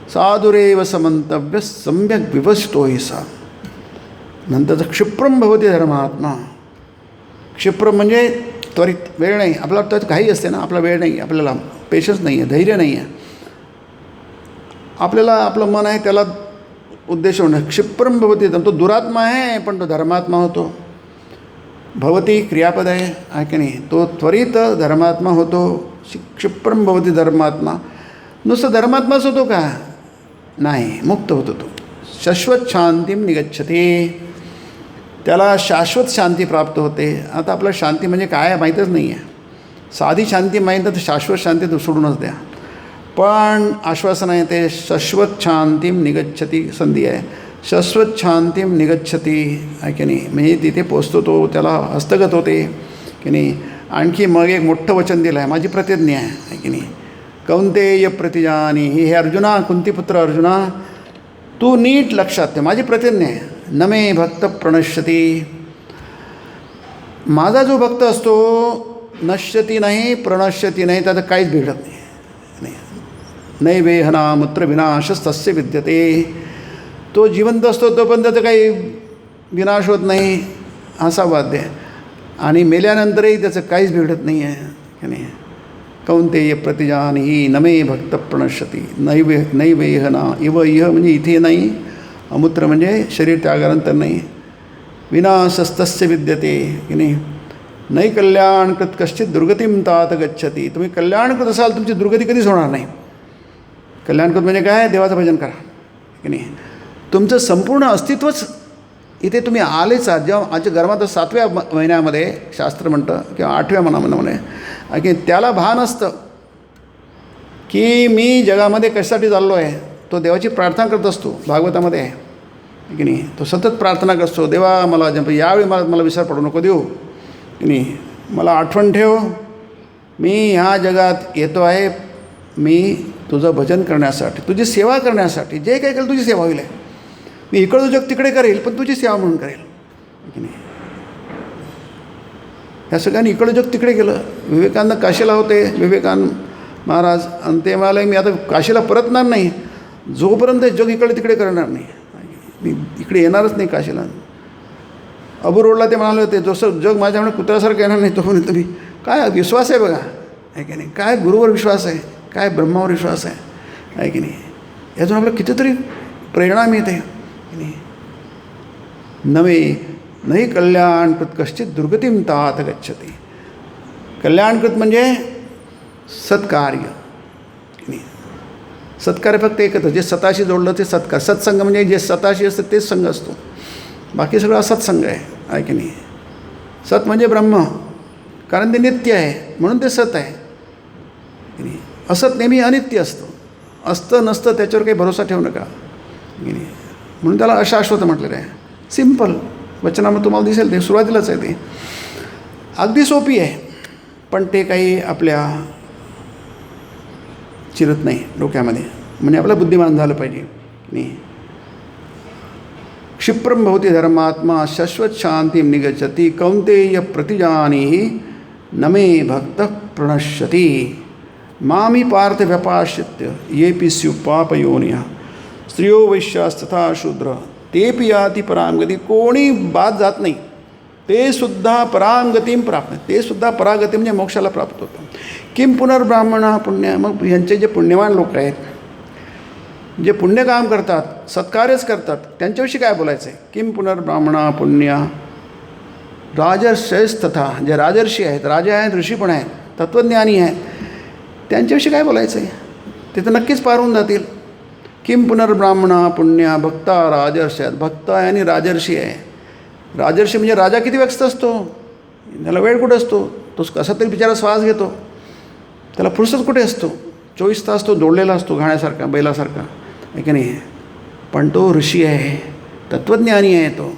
Speaker 1: साधुरेव समंतव्य सम्यक विवशितो हि सा. नंतरचं क्षिप्रम भवती धर्मात्मा. क्षिप्रम म्हणजे त्वरित, वेळ नाही. आपला तर घाई असते ना, आपला वेळ नाही, आपल्याला पेशन्स नाही आहे, धैर्य नाही आहे. आपल्याला आपलं मन आहे त्याला उद्देश होणं. क्षिप्रम भवती, तो दुरात्मा आहे पण तो धर्मात्मा होतो. भवती क्रियापद आहे की नाही. तो त्वरित धर्मात्मा होतो. क्षिप्रम भवती धर्मात्मा. नुसतं धर्मात्माच होतो का, नाही, मुक्त होतो तो. शाश्वत शांतीम निगच्छते. त्याला शाश्वत शांती प्राप्त होते. आता आपल्याला शांती म्हणजे काय माहीतच नाही आहे. साधी शांती माहीत तर शाश्वत शांती तर सोडूनच द्या. पण आश्वासन आहे ते शाश्वत शांतीम निगच्छती. संधी आहे. शाश्वत शांतीम निगच्छती आहे की नाही. म्हणजे तिथे पोचतो तो, त्याला हस्तगत होते की नाही. आणखी मग एक मोठं वचन दिलं आहे, माझी प्रतिज्ञा आहे की नाही. कौंतेय प्रतिजानी. हे अर्जुना, कुंतीपुत्र अर्जुना, तू नीट लक्षात ठेव, माझी प्रतिज्ञा आहे. न मे भक्त प्रणश्यती. माझा जो भक्त असतो नश्यती नाही, प्रणश्यती नाही, त्याचं काहीच भेटत नाही. नैवेहनामुत्र विनाशस्तस्य विद्यते. तो जिवंत असतो तो पण त्याचं काही विनाश होत नाही, असा वाद्य आहे. आणि मेल्यानंतरही त्याचं काहीच भेटत नाही आहे की नाही. कौंतेय प्रतिजानी नमे भक्त प्रणश्यती. नैवेहना इव. इह म्हणजे इथे नाही, अमूत्र म्हणजे शरीर त्यागानंतर नाही. विनाशस्तस्य विद्यते की नाही. नै कल्याणकृत कश्चित दुर्गतीम तात गच्छती. तुम्ही कल्याणकृत असाल, तुमची दुर्गती कधीच होणार नाही. कल्याणकृत म्हणजे काय, देवाचं भजन करा की नाही. तुमचं संपूर्ण अस्तित्वच इथे तुम्ही आलेच आहात. जेव्हा आजच्या गर्मात 7व्या महिन्यामध्ये शास्त्र म्हणतं किंवा 8व्या महिन्यामध्ये की त्याला भान असतं की मी जगामध्ये कशासाठी चाललो आहे. तो देवाची प्रार्थना करत असतो. भागवतामध्ये आहे की नाही. तो सतत प्रार्थना करतो, देवा मला यावेळी मला विसर पडू नको देऊ की नाही. मला आठवण ठेव, मी ह्या जगात येतो आहे, मी तुझं भजन करण्यासाठी, तुझी सेवा करण्यासाठी. जे काही केलं तुझी सेवा होईल. मी इकडं जग तिकडे करेल पण तुझी सेवा म्हणून करेल की नाही. ह्या सगळ्यांनी इकडं जग तिकडे केलं. विवेकानंद काशीला होते, विवेकानंद महाराज, आणि ते म्हणाले मी आता काशीला परतणार नाही जोपर्यंत जग इकडे तिकडे करणार नाही. मी इकडे येणारच नाही काशीला. अबू रोडला ते म्हणाले होते, जसं जग माझ्यामुळे कुत्र्यासारखं येणार नाही तोपर्यंत तुम्ही. काय विश्वास आहे बघा, आहे की नाही. काय गुरुवर विश्वास आहे, काय ब्रह्मावर विश्वास आहे की नाही. यातून आपल्याला कितीतरी प्रेरणा मिळते की नाही. नवे नाही कल्याणकृत कश्चित दुर्गतीम तात गच्छती. कल्याणकृत म्हणजे सत्कार्य की नाही. सत्कार्य फक्त एकच, जे स्वतःशी जोडलं ते सत्कार. सत्संग म्हणजे जे स्वतःशी असतं तेच संघ असतो. बाकी सगळं असत्संग आहे की नाही. सत म्हणजे ब्रह्म, कारण ते नित्य आहे म्हणून ते सत आहे की नाही. असत नेहमी अनित्य असतं. असतं नसतं त्याच्यावर काही भरोसा ठेवू नका की नाही. म्हणून त्याला अशाश्वत म्हटलेलं आहे. सिम्पल वचनामध्ये तुम्हाला दिसेल, ते सुरुवातीलाच आहे. ते अगदी सोपी आहे पण ते काही आपल्या चिरत नाही डोक्यामध्ये. म्हणजे आपलं बुद्धिमान झालं पाहिजे नाही. क्षिप्रम भवती धर्मात्मा शाश्वत शांतीम निगच्छती. कौंतेय प्रतिजानी नमे भक्त प्रणश्यती. मामी पार्थ व्यपाश्रित्य येपि स्युः पापयोनिः स्त्रियो वैश्यास्तथा शूद्र तेपि याति परां गती. कोणी बाद जात नाही, ते सुद्धा परां गतीं प्राप्त, ते सुद्धा परागती म्हणजे मोक्षाला प्राप्त होतं. किम पुनर्ब्राह्मणा पुण्य. मग यांचे जे पुण्यवान लोक आहेत, जे पुण्यकाम करतात, सत्कार्यच करतात, त्यांच्याविषयी काय बोलायचं आहे. किम पुनर्ब्राह्मणा पुण्य राजर्षयस्तथा. जे राजर्षी आहेत, राजा आहेत, ऋषी पण आहेत, तत्त्वज्ञानी आहेत, त्यांच्याविषयी काय बोलायचं आहे. ते तर नक्कीच पार होऊन जातील. किम पुनर्ब्राह्मणा पुण्य भक्ता राजर्षी आहेत. भक्त आहे आणि राजर्षी आहे. राजर्षी म्हणजे राजा किती व्यस्त असतो, त्याला वेळ कुठे असतो, तो कसा तरी बिचारा श्वास घेतो, त्याला फुरसत कुठे असतो. 24 तास तो जोडलेला असतो घाण्यासारखा, बैलासारखा, आहे की नाही. पण तो ऋषी आहे, तत्त्वज्ञानी आहे. तो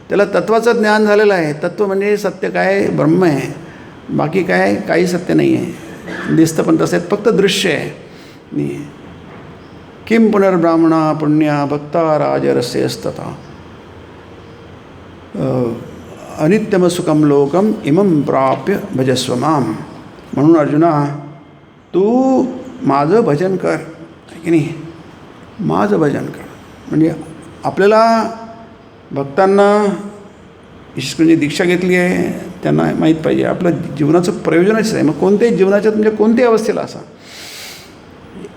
Speaker 1: त्याला तत्त्वाचं ज्ञान झालेलं आहे. तत्त्व म्हणजे सत्य काय, ब्रह्म आहे. बाकी काय, काही सत्य नाही आहे. दिसतं पण तसं फक्त दृश्य आहे. किम पुनर्ब्राह्मणा पुण्या भक्ता राजरस्यस्तथा अनित्यमसुखम लोकम इमं प्राप्य भजस्व माम. म्हणून अर्जुना, तू माझं भजन कर, की नाही, माझं भजन कर. म्हणजे आपल्याला भक्तांना ईश्वराची दीक्षा घेतली आहे, त्यांना माहीत पाहिजे आपलं जीवनाचं प्रयोजनच आहे. मग कोणत्याही जीवनाच्या म्हणजे कोणत्याही अवस्थेला असा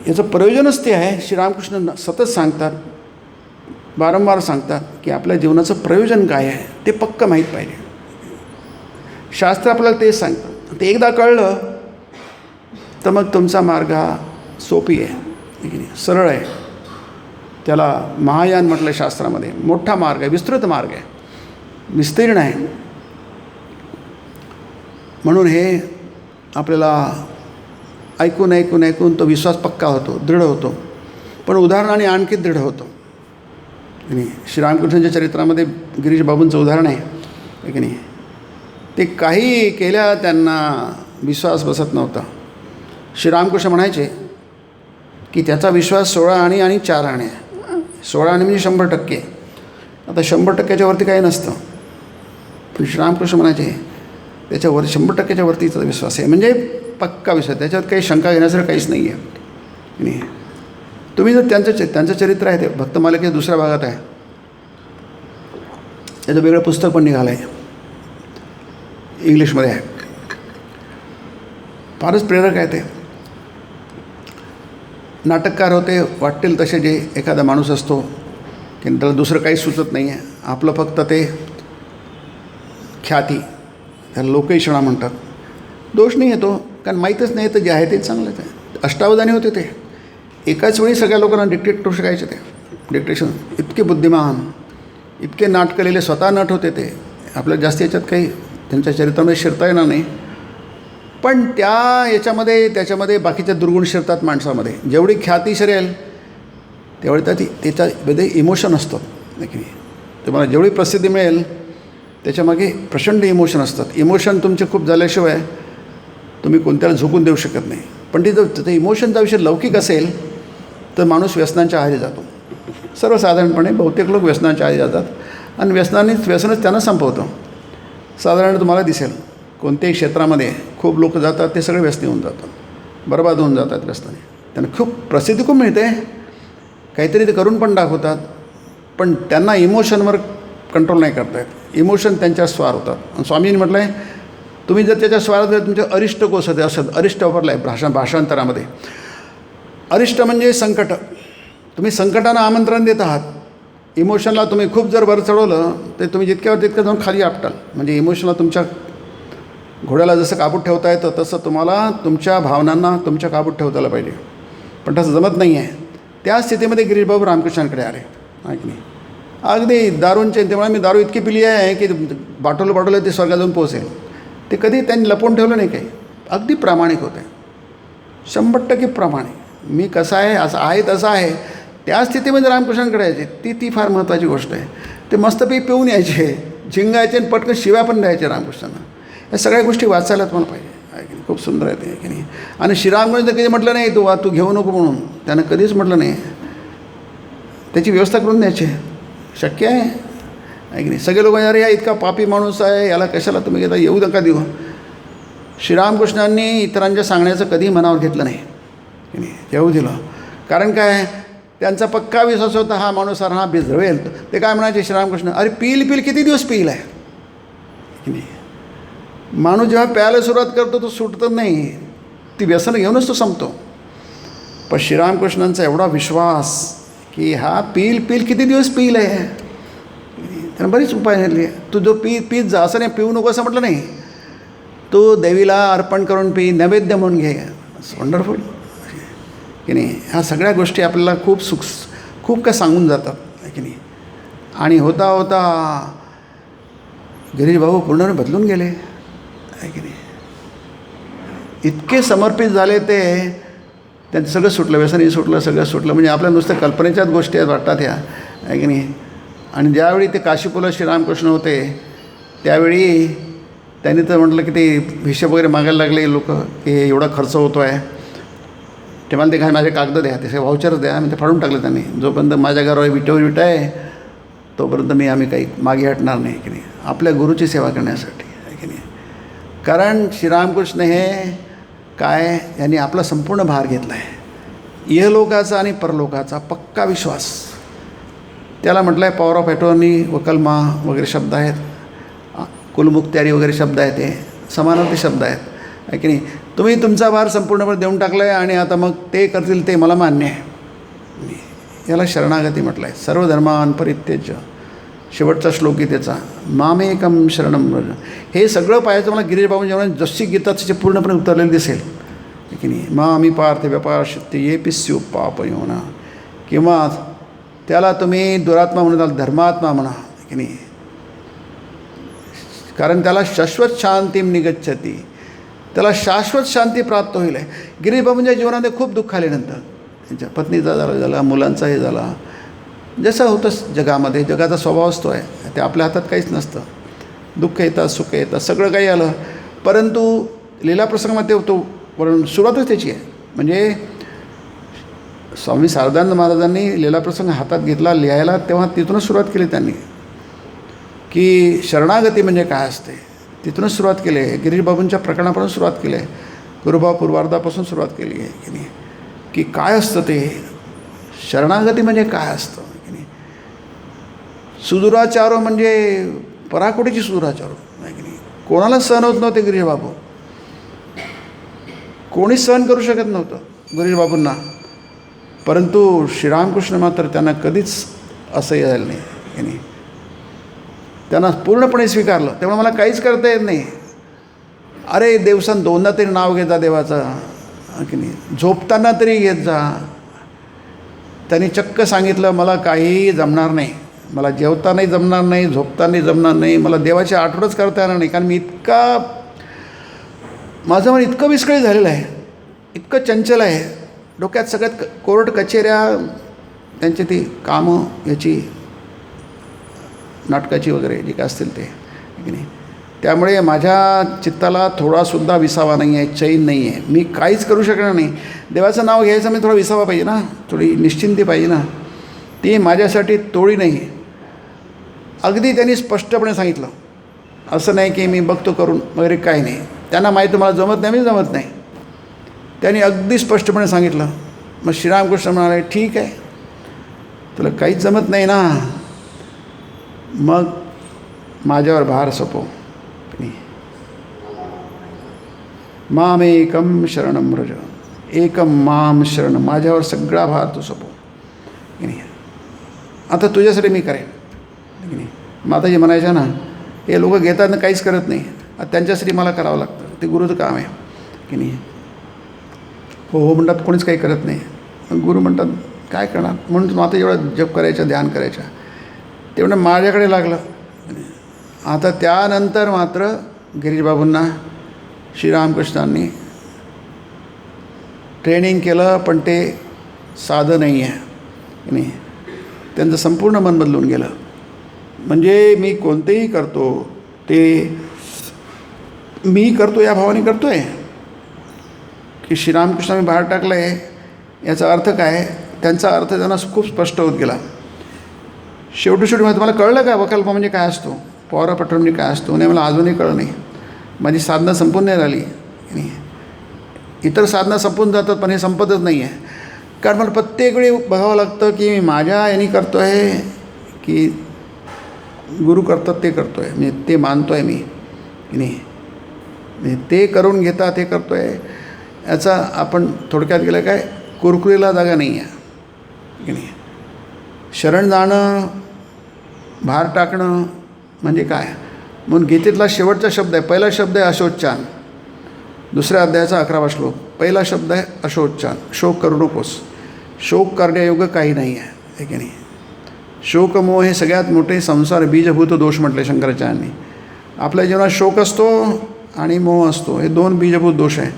Speaker 1: याचं प्रयोजनच ते आहे. श्रीरामकृष्ण सतत सांगतात, वारंवार सांगतात की आपल्या जीवनाचं प्रयोजन काय आहे ते पक्क माहीत पाहिजे. शास्त्र आपल्याला तेच सांगतं. ते एकदा कळलं तर मग तुमचा मार्ग हा सोपी आहे, सरळ आहे. त्याला महायान म्हटलं शास्त्रामध्ये. मोठा मार्ग आहे, विस्तृत मार्ग आहे, विस्तीर्ण आहे. म्हणून हे आपल्याला ऐकून ऐकून ऐकून तो विश्वास पक्का होतो, दृढ होतो. पण उदाहरणाने आणखी दृढ होतो. आणि श्रीरामकृष्णाच्या चरित्रामध्ये गिरीश बाबूंचं उदाहरण आहे की नाही. ते काही केल्या त्यांना विश्वास बसत नव्हता. श्रीरामकृष्ण म्हणायचे की त्याचा विश्वास 16 आणे आणि 4 आणे. 16 आणे म्हणजे 100%. आता 100%च्या वरती काही नसतं. पण श्रीरामकृष्ण म्हणायचे त्याच्यावर 100%च्या वरतीचा विश्वास आहे, म्हणजे पक्का विश्वास. त्याच्यात काही शंका घेण्यासारखं काहीच नाही आहे. नाही, तुम्ही जर त्यांचं चरित्र आहे ते भक्तमालिकेच्या दुसऱ्या भागात आहे. त्याचं वेगळं पुस्तक पण निघालं आहे, इंग्लिशमध्ये आहे. फारच प्रेरक आहे ते. नाटककार होते, वाटतील तसे जे एखादा माणूस असतो की त्याला दुसरं काही सुचत नाही आहे, आपलं फक्त ते ख्याती, त्याला लोकैषणा म्हणतात. दोष नाही येतो, कारण माहीतच नाही तर जे आहे तेच चांगलंच आहे. अष्टावधानी होते ते, एकाच वेळी सगळ्या लोकांना डिक्टेट करू शकायचे. ते डिक्टेशन इतके बुद्धिमान, इतके नाटकलेले, स्वतः नट होते ते. आपल्याला जास्त याच्यात काही त्यांच्या चरित्रामध्ये शिरता येणार नाही. पण त्याच्यामध्ये बाकीच्या दुर्गुण शिरतात माणसामध्ये. जेवढी ख्याती शिरेल तेवढी त्याच्यामध्ये इमोशन असतं. नाही, तुम्हाला जेवढी प्रसिद्धी मिळेल त्याच्यामागे प्रचंड इमोशन असतात. इमोशन तुमचे खूप झाल्याशिवाय तुम्ही कोणत्याला झोकून देऊ शकत नाही. पण ते इमोशनचा विषय लौकिक असेल तर माणूस व्यसनांच्या आहारी जातो. सर्वसाधारणपणे बहुतेक लोक व्यसनांच्या आहारी जातात आणि व्यसनच त्यांना संपवतं. साधारण तुम्हाला दिसेल कोणत्याही क्षेत्रामध्ये खूप लोक जातात, ते सगळे व्यसनी होऊन जातात, बरबाद होऊन जातात व्यसनाने. त्यांना खूप प्रसिद्धी खूप मिळते, काहीतरी ते करून पण दाखवतात, पण त्यांना इमोशनवर कंट्रोल नाही करता येत. इमोशन त्यांच्या स्वार होतात. आणि स्वामींनी म्हटलं आहे, तुम्ही जर त्याच्या स्वारात जर तुमचे अरिष्ट कोस होते असत, अरिष्ट वापरला आहे भाषांतरामध्ये. अरिष्ट म्हणजे संकट. तुम्ही संकटानं आमंत्रण देत आहात. इमोशनला तुम्ही खूप जर वर चढवलं तर तुम्ही जितक्यावर तितकं जाऊन खाली आपटाल. म्हणजे इमोशनला तुमच्या घोड्याला जसं काबूत ठेवता येतं तसं तुम्हाला तुमच्या भावनांना तुमच्या काबूत ठेवता आलं पाहिजे. पण तसं जमत नाही आहे. त्या स्थितीमध्ये गिरीशबाबू रामकृष्णांकडे आले. ऐक नाही, अगदी दारूंचे. तेव्हा मी दारू इतकी पिली आहे की बाटोलं ते स्वर्गात जाऊन पोहोचेल. ते कधी त्यांनी लपवून ठेवलं नाही काही. अगदी प्रामाणिक होते, 100% प्रामाणिक. मी कसा आहे, असं आहे तसं आहे. त्या स्थितीमध्ये रामकृष्णांकडे यायचे. ती फार महत्त्वाची गोष्ट आहे. ते मस्तपैकी पिऊन यायचे, झिंगायचे आणि पटकन शिव्या पण द्यायचे रामकृष्णांना. या सगळ्या गोष्टी वाचायला तुम्हाला पाहिजे. आहे की नाही, खूप सुंदर आहे ते, की नाही. आणि श्रीरामकृष्ण तर कधी म्हटलं नाही तू घेऊ नको म्हणून, त्यानं कधीच म्हटलं नाही. त्याची व्यवस्था करून द्यायची. शक्य आहे की नाही. सगळे लोक अरे या इतका पापी माणूस आहे, याला कशाला तुम्ही घेता, येऊ नका देऊ. श्रीरामकृष्णांनी इतरांच्या सांगण्याचं कधीही मनावर घेतलं नाही. की नाही, येऊ दिलं. कारण काय, त्यांचा पक्का विश्वास होता हा माणूस हा भिजवेल. ते काय म्हणायचे श्रीरामकृष्ण, अरे पिल किती दिवस पिल आहे की नाही. माणूस जेव्हा प्यायला सुरुवात करतो तो सुटतच नाही, ती व्यसन घेऊनच तो संपतो. पण श्रीरामकृष्णांचा एवढा विश्वास की हा पिल किती दिवस पिल आहे. त्यानं बरीच उपाय घेतले. तू जो पीत जा, असं नाही पिऊ नको असं म्हटलं नाही, तू देवीला अर्पण करून पी, नैवेद्य म्हणून घे. वंडरफुल की नाही. ह्या सगळ्या गोष्टी आपल्याला खूप काय सांगून जातात की नाही. आणि होता होता गिरीश भाऊ पूर्णपणे बदलून गेले आहे की नाही. इतके समर्पित झाले ते, त्यांचं सगळं सुटलं, व्यसनही सुटलं, सगळं सुटलं. म्हणजे आपल्या नुसतं कल्पनेच्याच गोष्टी आहेत वाटतात ह्या आहे की नाही. आणि ज्यावेळी ते काशीपुला श्रीरामकृष्ण होते त्यावेळी त्यांनी तर म्हटलं की ते हिशोब वगैरे मागायला लागले लोक की एवढा खर्च होतो आहे. ते मला ते काय माझे कागद द्या, ते व्हाउचर्स द्या. मी ते फाडून टाकलं त्यांनी. जोपर्यंत माझ्या घरावर विटा आहे तोपर्यंत आम्ही काही मागे हटणार नाही की नाही, आपल्या गुरुची सेवा करण्यासाठी आहे की नाही. कारण श्रीरामकृष्ण हे काय, यांनी आपला संपूर्ण भार घेतला आहे. इहलोकाचा आणि परलोकाचा पक्का विश्वास. त्याला म्हटलं आहे पॉवर ऑफ अटॉर्नी, वकलमा वगैरे शब्द आहेत, कुलमुक्त्यारी वगैरे शब्द आहेत, ते समानार्थी शब्द आहेत आहे की नाही. तुम्ही तुमचा भार संपूर्णपणे देऊन टाकला आहे आणि आता मग ते करतील ते मला मान्य आहे. याला शरणागती म्हटलं आहे. सर्व धर्मान परित्यज्य, शेवटचा श्लोक आहे त्याचा, मामेकम शरणम व्रज. हे सगळं पाहायचं मला गिरीश बाबू जेव्हा जशी गीता त्याचे पूर्णपणे उतरलेलं दिसेल की नाही. मामी पार्थ व्यापार शक्ती ये पिस्यू पाप योना, किंवा त्याला तुम्ही दुरात्मा म्हणून धर्मात्मा म्हणा की नाही. कारण त्याला शाश्वत शांतीम निगच्छती, त्याला शाश्वत शांती प्राप्त होईल. गिरीश बाबूंच्या जीवनामध्ये खूप दुःख आल्यानंतर त्यांच्या पत्नीचा झाला, मुलांचा हे झाला, जसं होतं जगामध्ये, जगाचा स्वभाव असतो आहे, ते आपल्या हातात काहीच नसतं. दुःख येतात, सुख येतात, सगळं काही आलं. परंतु लीलाप्रसंगामध्ये तो वरून सुरुवातच त्याची आहे. म्हणजे स्वामी शारदानंद महाराजांनी लीलाप्रसंग हातात घेतला लिहायला, तेव्हा तिथूनच सुरुवात केली त्यांनी की शरणागती म्हणजे काय असते. तिथूनच सुरुवात केली आहे. गिरीश बाबूंच्या प्रकरणापासून सुरुवात केली आहे, गुरुभाव पूर्वार्धापासून सुरुवात केली आहे की नाही. की काय असतं ते शरणागती म्हणजे काय असतं की नाही. सुदुराचारो म्हणजे पराकोटीची सुदुराचारो आहे की नाही. कोणाला सहन होत नव्हते गिरीश बाबू, कोणीच सहन करू शकत नव्हतं गिरीश बाबूंना. परंतु श्रीरामकृष्ण मात्र त्यांना कधीच असंही झालं नाही की नाही. त्यांना पूर्णपणे स्वीकारलं. त्यामुळे मला काहीच करता येत नाही. अरे दिवसात दोनदा तरी नाव घेत जा देवाचं की नाही, झोपताना तरी घेत जा. त्यांनी चक्क सांगितलं मला काहीही जमणार नाही, मला जेवतानाही जमणार नाही, झोपतानाही जमणार नाही, मला देवाची आठवणच करता येणार नाही. कारण मी माझं मन इतकं विस्कळीत झालेलं आहे, इतकं चंचल आहे. डोक्यात सगळ्यात कोर्ट कचेऱ्या, त्यांची ती कामं, याची नाटकाची वगैरे जे काय असतील ते की नाही. त्यामुळे माझ्या चित्ताला थोडासुद्धा विसावा नाही आहे, चैन नाही आहे. मी काहीच करू शकणार नाही. देवाचं नाव घ्यायचं म्हणजे थोडा विसावा पाहिजे ना, थोडी निश्चिंती पाहिजे ना. ती माझ्यासाठी तोडी नाही. अगदी त्यांनी स्पष्टपणे सांगितलं, असं नाही की मी बघतो करून वगैरे काही नाही. त्यांना माहिती मला जमत नाही, मी जमत नाही. त्यांनी अगदी स्पष्टपणे सांगितलं. मग श्रीरामकृष्ण म्हणाले ठीक आहे, तुला काहीच जमत नाही ना, मग माझ्यावर भार सोपव. मामेकम शरणम व्रज, एकम माम शरण, माझ्यावर सगळा भार तू सोपव की नाही. आता तुझ्यासाठी मी करेन की नाही. माताजी म्हणायच्या ना, हे लोक घेतात ना काहीच करत नाही, आता त्यांच्यासाठी मला करावं लागतं, ते गुरुचं काम आहे की नाही. हो म्हणतात, कोणीच काही करत नाही. गुरु म्हणतात काय करणार, म्हणून माता एवढं जप करायचं, ध्यान करायचं. तेवढं माझ्याकडे लागलं. आता त्यानंतर मात्र गिरीश बाबूंना श्रीरामकृष्णांनी ट्रेनिंग केलं, पण ते साधं नाही आहे की नाही. त्यांचं संपूर्ण मन बदलून गेलं. म्हणजे मी कोणतेही करतो ते मी करतो या भावाने करतो आहे की श्रीरामकृष्णांनी बाहेर टाकलं आहे, याचा अर्थ काय. त्यांचा अर्थ त्यांना खूप स्पष्ट होत गेला. शेवटी मला कळलं काय वकल्प म्हणजे काय असतो, पॉवर ऑफ अटॉर्नी काय असतो. नाही, मला अजूनही कळलं नाही. माझी साधना संपूर्ण नाही झाली. इतर साधनं संपून जातात, पण हे संपतच नाही आहे. कारण मला प्रत्येक वेळी बघावं लागतं की मी माझ्या याने करतो आहे की गुरु करतात ते करतो आहे, म्हणजे ते मानतो आहे मी की नाही, म्हणजे ते करून घेतात हे करतो आहे. याचा आपण थोडक्यात गेलं काय, कुरकुरीला जागा नाही आहे की नाही. शरण जाणं, भार टाकणं म्हणजे काय. म्हणून गीतेतला शेवटचा शब्द आहे, पहिला शब्द आहे अशोच्चान, दुसऱ्या अध्यायाचा 11वा श्लोक. पहिला शब्द आहे अशोच्चान, शोक करू नकोस. शोक करण्यायोग्य काही नाही आहे की नाही. शोकमोह हे सगळ्यात मोठे संसार बीजभूत दोष म्हटले शंकराचार्यांनी. आपल्या जीवनात शोक असतो आणि मोह असतो, हे दोन बीजभूत दोष आहे.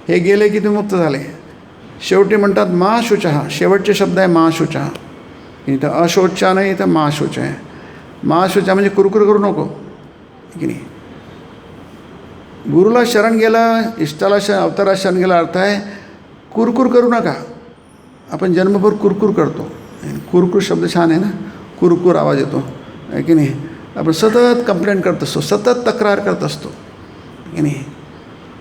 Speaker 1: हे गेले की तुम्ही मुक्त झाले. शेवटी म्हणतात मा शुचः, शेवटचे शब्द आहे मा शुचः. इथं अशोचा नाही, इथं मा शुच आहे. मा शुचा म्हणजे कुरकुर करू नको की नाही. गुरुला शरण गेलं, इष्टाला अवतारात शरण गेला, अर्थ आहे कुरकुर करू नका. आपण जन्मभर कुरकुर करतो. कुरकुर शब्द छान आहे ना, कुरकुर आवाज येतो आहे की नाही. आपण सतत कंप्लेंट करत असतो, सतत तक्रार करत असतो की नाही.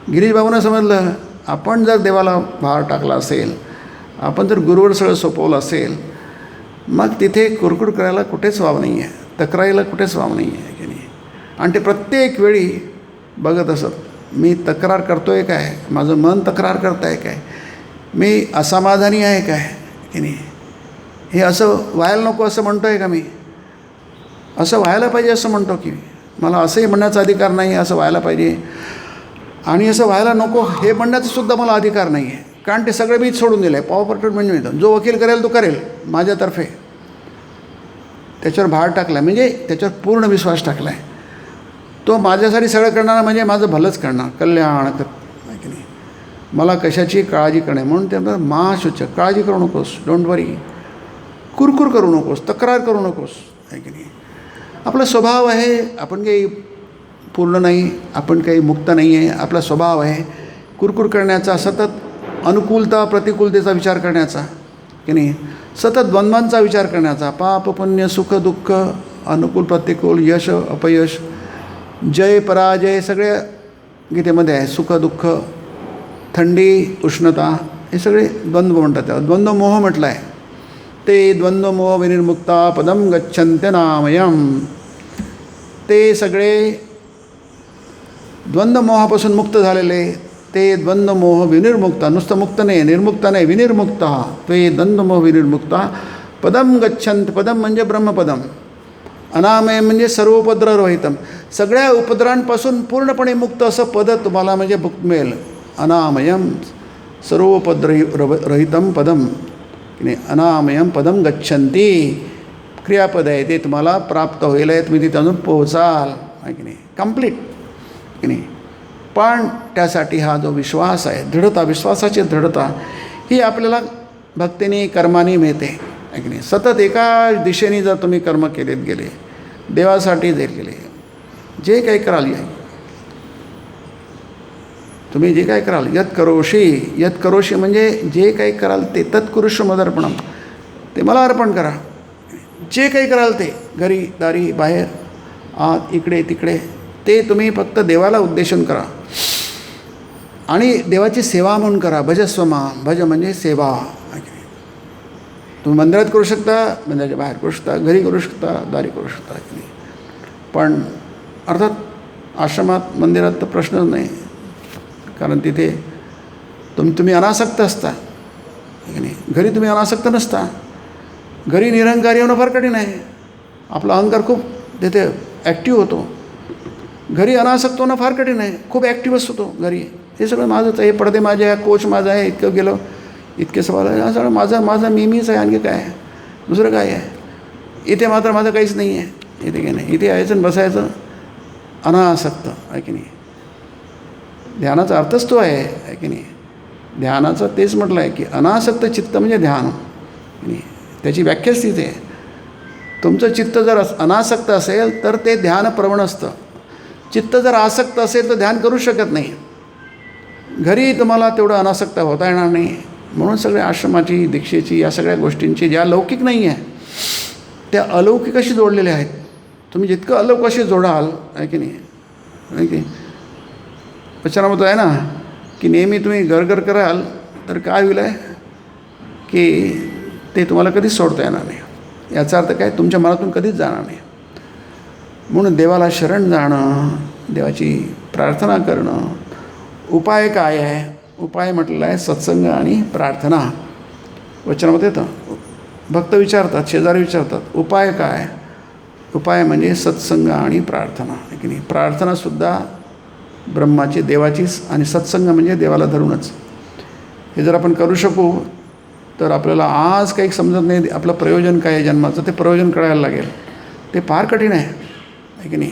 Speaker 1: गिरीश बाबूंना समजलं, आपण जर देवाला भार टाकला असेल, आपण जर गुरुवर सगळं सोपवलं असेल, मग तिथे कुरकुर करायला कुठेच वाव नाही आहे, तक्रारीला कुठेच वाव नाही आहे की नाही. आणि ते प्रत्येक वेळी बघत असत, मी तक्रार करतो आहे काय, माझं मन तक्रार करत आहे काय, मी असमाधानी आहे काय की नाही. हे असं व्हायला नको असं म्हणतो आहे का मी, असं व्हायला पाहिजे असं म्हणतो की मला असंही म्हणण्याचा अधिकार नाही, असं व्हायला पाहिजे आणि असं व्हायला नको हे म्हणण्याचासुद्धा मला अधिकार नाही आहे. कारण ते सगळं मी सोडून दिलं आहे. पॉवर ट्रीटमेंट मिळतं, जो वकील करेल तो करेल माझ्यातर्फे, त्याच्यावर भार टाकला म्हणजे त्याच्यावर पूर्ण विश्वास टाकला आहे. तो माझ्यासाठी सगळं करणार म्हणजे माझं भलंच करणार, कल्याण कर की नाही. मला कशाची काळजी करणे, म्हणून त्याला मा शुच, काळजी करू नकोस, डोंट वरी, कुरकुर करू नकोस, तक्रार करू नकोस आहे की नाही. आपला स्वभाव आहे, आपण काही पूर्ण नाही, आपण काही मुक्त नाही आहे. आपला स्वभाव आहे कुरकुर करण्याचा, सतत अनुकूलता प्रतिकूलतेचा विचार करण्याचा की नाही, सतत द्वंद्वांचा विचार करण्याचा, पाप पुण्य सुख दुःख, अनुकूल प्रतिकूल, यश अपयश, जय पराजय, सगळे गीतेमध्ये आहे. सुख दुःख, थंडी उष्णता, हे सगळे द्वंद्व म्हणतात. त्याला द्वंद्वमोह म्हटलं आहे. ते द्वंद्वमोह विनिर्मुक्ता पदम गच्छन्त्यनामयम्. ते सगळे द्वंद्वमोहापासून मुक्त झालेले, ते द्वंद्वमोह विनिर्मुक्ता, नुसतं मुक्त नाही, निर्मुक्ता नाही, विनिर्मुक्ता, ते द्वंद्वमोह विनिर्मुक्ता पदम गच्छन्त. पदम म्हणजे ब्रह्मपदम, अनामय म्हणजे सर्व उपद्रवरहितम, सगळ्या उपद्रवांपासून पूर्णपणे मुक्त असं पद तुम्हाला म्हणजे मुक्त मिळेल. अनामयम सर्वोपद्रवरहितम पदम की नाही. अनामयम पदम गच्छन्ती क्रियापद आहे, ते तुम्हाला प्राप्त होईल आहे, तुम्ही तिथे अजून पोहोचाल आहे की नाही, कंप्लीट की नाही. पण त्यासाठी हा जो विश्वास आहे, दृढता, विश्वासाची दृढता ही आपल्याला भक्तीने कर्माने मिळते आहे की नाही. सतत एका दिशेने जर तुम्ही कर्म केलेत गेले, देवासाठी जर केले, जे काही कराल तुम्ही जे काय कराल, यत करोशी म्हणजे जे काही कराल ते तत्कुरुष्व मदर्पणम, ते मला अर्पण करा. जे काही कराल ते घरी दारी बाहेर आत इकडे तिकडे, ते तुम्ही फक्त देवाला उद्देशून करा आणि देवाची सेवा म्हणून करा. भजस्व मां, भज म्हणजे सेवा. तुम्ही मंदिरात करू शकता, मंदिराच्या बाहेर करू शकता, घरी करू शकता, दारी करू शकता की नाही. पण अर्थात आश्रमात मंदिरात तर प्रश्नच नाही, कारण तिथे तुम्ही अनासक्त असता की नाही. घरी तुम्ही अनासक्त नसता. घरी निरंकारी होणं फार कठीण आहे. आपला अहंकार खूप तिथे ॲक्टिव्ह होतो. घरी अनासक्त होणं फार कठीण आहे, खूप ॲक्टिव्हच होतो घरी. हे सगळं माझंच आहे, हे पडदे माझे आहे, कोच माझा आहे, इतकं गेलं इतके सवाल आहे, हा सगळं माझा मीच आहे, आणखी काय आहे, दुसरं काय आहे. इथे मात्र माझं काहीच नाही आहे. इथे काय नाही, इथे यायचं आणि बसायचं अनासक्त आहे की नाही. ध्यानाचा अर्थच तो आहे की नाही. ध्यानाचं तेच म्हटलं आहे की अनासक्त चित्त म्हणजे ध्यान नाही, त्याची व्याख्याच तिथे आहे. तुमचं चित्त जर अनासक्त असेल तर ते ध्यान प्रवण असतं. चित्त जर आसक्त असेल तर ध्यान करू शकत नाही. घरी तुम्हाला तेवढं अनासक्त होता येणार नाही. म्हणून सगळ्या आश्रमाची, दीक्षेची, या सगळ्या गोष्टींची ज्या लौकिक नाही आहे त्या अलौकिकाशी जोडलेल्या आहेत. तुम्ही जितकं अलौकिकाशी जोडाल आहे की नाही, की वचनामध्ये आहे ना, की नेहमी तुम्ही गरगर कराल तर काय होईल आहे की ते तुम्हाला कधीच सोडता येणार नाही. याचा अर्थ काय, तुमच्या मनातून कधीच जाणार नाही. म्हणून देवाला शरण जाणं, देवाची प्रार्थना करणं. उपाय काय आहे? उपाय म्हटलेला आहे सत्संग आणि प्रार्थना. वचनामध्ये येतं, भक्त विचारतात, शेजारी विचारतात, उपाय काय? उपाय म्हणजे सत्संग आणि प्रार्थना, आहे की नाही. प्रार्थनासुद्धा ब्रह्माची, देवाचीच, आणि सत्संग म्हणजे देवाला धरूनच. हे जर आपण करू शकू तर आपल्याला आज काही समजत नाही आपलं प्रयोजन काय आहे जन्माचं, ते प्रयोजन कळायला लागेल. ते फार कठीण आहे की नाही,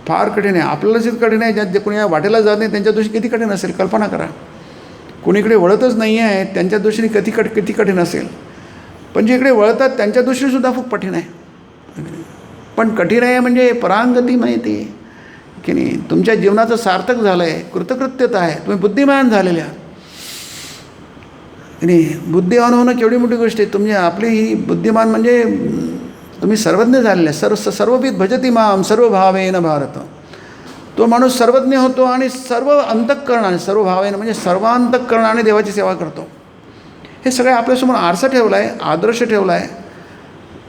Speaker 1: फार कठीण आहे. आपल्यालाच इतकं कठीण आहे, ज्यात जे कोणी या वाटेला जात नाही त्यांच्या दृष्टीने किती कठीण असेल कल्पना करा. कोणीकडे वळतच नाही आहे त्यांच्या दृष्टीने किती कठीण असेल. पण जे इकडे वळतात त्यांच्या दृष्टीनेसुद्धा खूप कठीण आहे. पण कठीण आहे म्हणजे परांगती माहिती की नाही, तुमच्या जीवनाचं सार्थक झालं आहे, कृतकृत्यता आहे, तुम्ही बुद्धिमान झालेले आहात की नाही. बुद्धिमान होणं केवढी मोठी गोष्ट आहे. तुम्ही आपली ही बुद्धिमान म्हणजे तुम्ही सर्वज्ञ झालेले आहे. सर्वविद भजती माम सर्व भावेन भारत. तो माणूस सर्वज्ञ होतो आणि सर्व अंतःकरणाने, सर्व भावेनं म्हणजे सर्वांतःकरणाने देवाची सेवा करतो. हे सगळं आपल्यासमोर आरसा ठेवला आहे, आदर्श ठेवला आहे.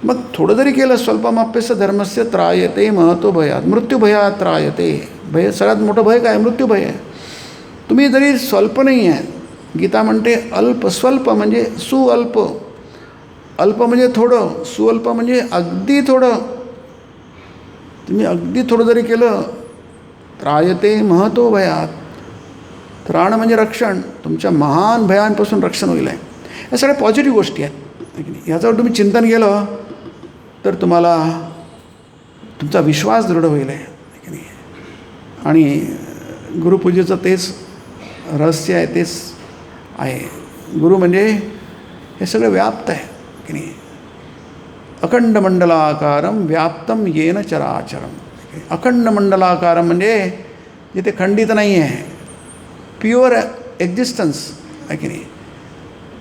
Speaker 1: मग थोडं जरी केलं, स्वल्पमाप्यस्य धर्मस्य त्रायते महतो भयात मृत्यूभयात त्रायते. भय, सगळ्यात मोठं भय काय? मृत्यूभय आहे. तुम्ही जरी स्वल्प नाही आहे, गीता म्हणते अल्प, स्वल्प म्हणजे सुअल्प. अल्प म्हणजे थोडं, सुअल्प म्हणजे अगदी थोडं. तुम्ही अगदी थोडं जरी केलं, त्रायते महतो भयात. त्राण म्हणजे रक्षण, तुमच्या महान भयांपासून रक्षण होईल आहे. या सगळ्या पॉझिटिव्ह गोष्टी आहेत. ह्याच्यावर तुम्ही चिंतन केलं तर तुम्हाला तुमचा विश्वास दृढ होईल आहे की नाही. आणि गुरुपूजेचं तेच रहस्य आहे, तेच आहे. गुरु म्हणजे हे सगळं व्याप्त आहे की नाही. अखंड मंडलाकारम व्याप्तम येन चराचरम. अखंड मंडलाकारम म्हणजे जिथे खंडित नाही आहे, प्युअर एक्झिस्टन्स आहे की नाही,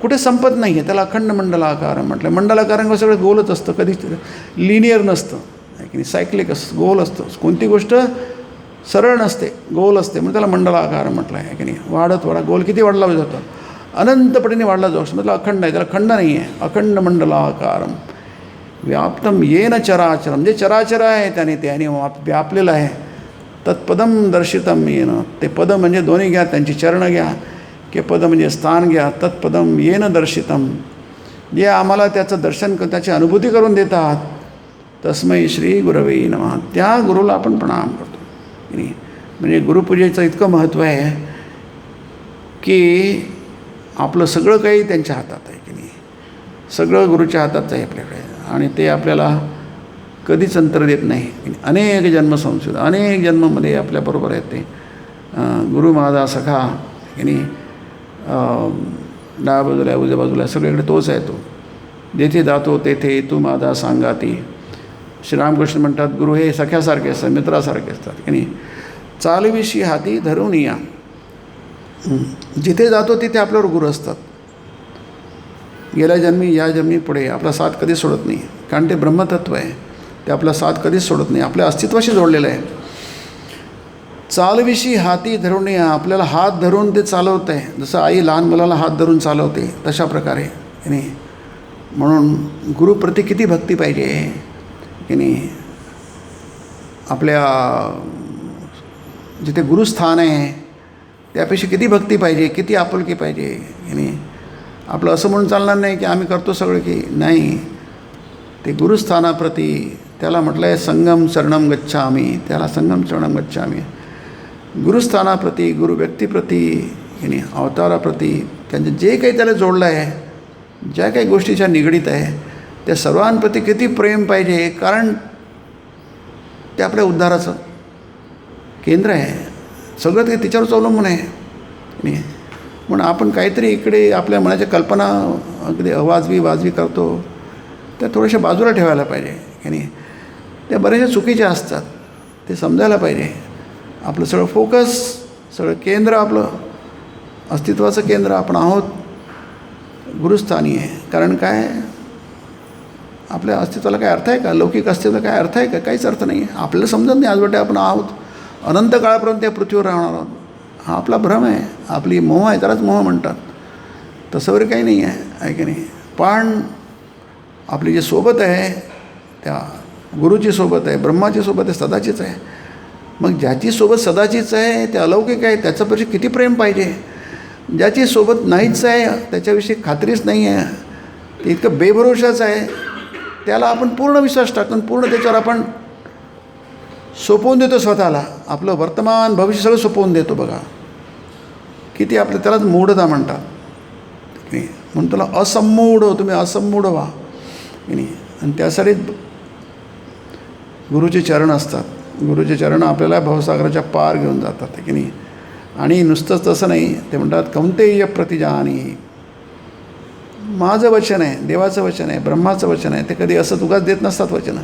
Speaker 1: कुठे संपत नाही आहे, त्याला अखंड मंडलाकार म्हटलं. मंडलाकारांना सगळं गोलच असतं, कधीच लिनियर नसतं आहे की नाही, सायक्लिक असतं, गोल असतं. कोणती गोष्ट सरळ नसते, गोल असते, म्हणून त्याला मंडलाकार म्हटलं आहे की नाही. वाढत गोल किती वाढला जातो, अनंतपटीने वाढला जाऊ शकतो. त्याला अखंड आहे, त्याला खंड नाही आहे. अखंड मंडलाकारम व्याप्तम येन चराचरम, जे चराचर आहे त्याने व्यापलेलं आहे. तत्पदम दर्शितम येन, ते पद म्हणजे दोन्ही घ्या, त्यांची चरणं घ्या, के पद म्हणजे स्थान घ्या. तत्पदम येन दर्शितम, जे आम्हाला त्याचं दर्शन, त्याची अनुभूती करून देतात. तस्मै श्री गुरवे नमः, त्या गुरुला आपण प्रणाम करतो की नाही. म्हणजे गुरुपूजेचं इतकं महत्त्व आहे की आपलं सगळं काही त्यांच्या हातात आहे की नाही. सगळं गुरुच्या हातात आहे आपल्याकडे, आणि ते आपल्याला कधीच अंतर देत नाही. अनेक जन्मसंस्कृत, अनेक जन्मामध्ये आपल्याबरोबर आहेत ते. गुरु माझा सखा की नाही, डाव्या बाजूला उजव्या बाजूला सगळीकडे तोच आहे. तो जेथे जातो तेथे तू माझा सांगाती. श्रीरामकृष्ण म्हणतात गुरु हे सख्यासारखे असतात, मित्रासारखे असतात की नाही. चालविशी हाती धरून या, जिथे जातो तिथे आपल्यावर गुरु असतात. गेल्या जन्मी, या जन्मी, पुढे आपला साथ कधीच सोडत नाही, कारण ते ब्रह्मतत्व आहे. ते आपला साथ कधीच सोडत नाही, आपल्या अस्तित्वाशी जोडलेलं आहे. चालविशी हाती धरून या, आपल्याला हात धरून ते चालवत आहे. जसं आई लहान मुलाला हात धरून चालवते, तशा प्रकारे की नाही. म्हणून गुरुप्रती किती भक्ती पाहिजे की नाही. आपल्या जिथे गुरुस्थान आहे त्यापेक्षा किती भक्ती पाहिजे, किती आपुलकी पाहिजे की नाही. आपलं असं म्हणून चालणार नाही की आम्ही करतो सगळं की नाही. ते गुरुस्थानाप्रती, त्याला म्हटलं आहे संगम शरणम गच्छामी, त्याला संगम शरणम गच्छामी. गुरुस्थानाप्रती, गुरु व्यक्तीप्रती की नाही, अवताराप्रती, त्यांचं जे काही त्याला जोडलं आहे, ज्या काही गोष्टीच्या निगडीत आहे, त्या सर्वांप्रती किती प्रेम पाहिजे, कारण ते आपल्या उद्धाराचं केंद्र आहे. सगळं ते तिच्यावरच अवलंबून आहे नाही. म्हणून आपण काहीतरी इकडे आपल्या मनाच्या कल्पना अगदी वाजवी करतो, त्या थोड्याशा बाजूला ठेवायला पाहिजे की नाही. त्या बऱ्याचशा चुकीच्या असतात, ते समजायला पाहिजे. आपलं सगळं फोकस, सगळं केंद्र, आपलं अस्तित्वाचं केंद्र आपण आहोत गुरुस्थानी आहे. कारण काय, आपल्या अस्तित्वाला काय अर्थ आहे का? लौकिक अस्तित्वाला काय अर्थ आहे का? काहीच अर्थ नाही आहे. आपल्याला समजत नाही आजवटे आपण आहोत, अनंत काळापर्यंत त्या पृथ्वीवर राहणार आहोत. हा आपला भ्रम आहे, आपली मोह आहे, त्यालाच मोह म्हणतात. तसं वगैरे काही नाही आहे की नाही. पण आपली जी सोबत आहे त्या गुरुची सोबत आहे, ब्रह्माची सोबत आहे, सदाचीच आहे. मग ज्याची सोबत सदाचीच आहे ते अलौकिक आहे, त्याच्यापाशी किती प्रेम पाहिजे. ज्याची सोबत नाहीच आहे, त्याच्याविषयी खात्रीच नाही आहे, ते इतकं बेभरोशाच आहे, त्याला आपण पूर्ण विश्वास टाकून पूर्ण त्याच्यावर आपण सोपवून देतो स्वतःला. आपलं वर्तमान भविष्य सगळं सोपवून देतो. बघा किती आपलं त्यालाच मूढता म्हणतात की नाही. म्हणून तुला असम्मूढ हो, तुम्ही असम्मूढ व्हा की नाही. आणि त्यासाठी गुरुचे चरण असतात. गुरुचे चरण आपल्याला भवसागराच्या पार घेऊन जातात की नाही. आणि नुसतंच तसं नाही, ते म्हणतात कौंतेय प्रतिजानी. माझं वचन आहे, देवाचं वचन आहे, ब्रह्माचं वचन आहे. ते कधी असं उगाच देत नसतात वचनं,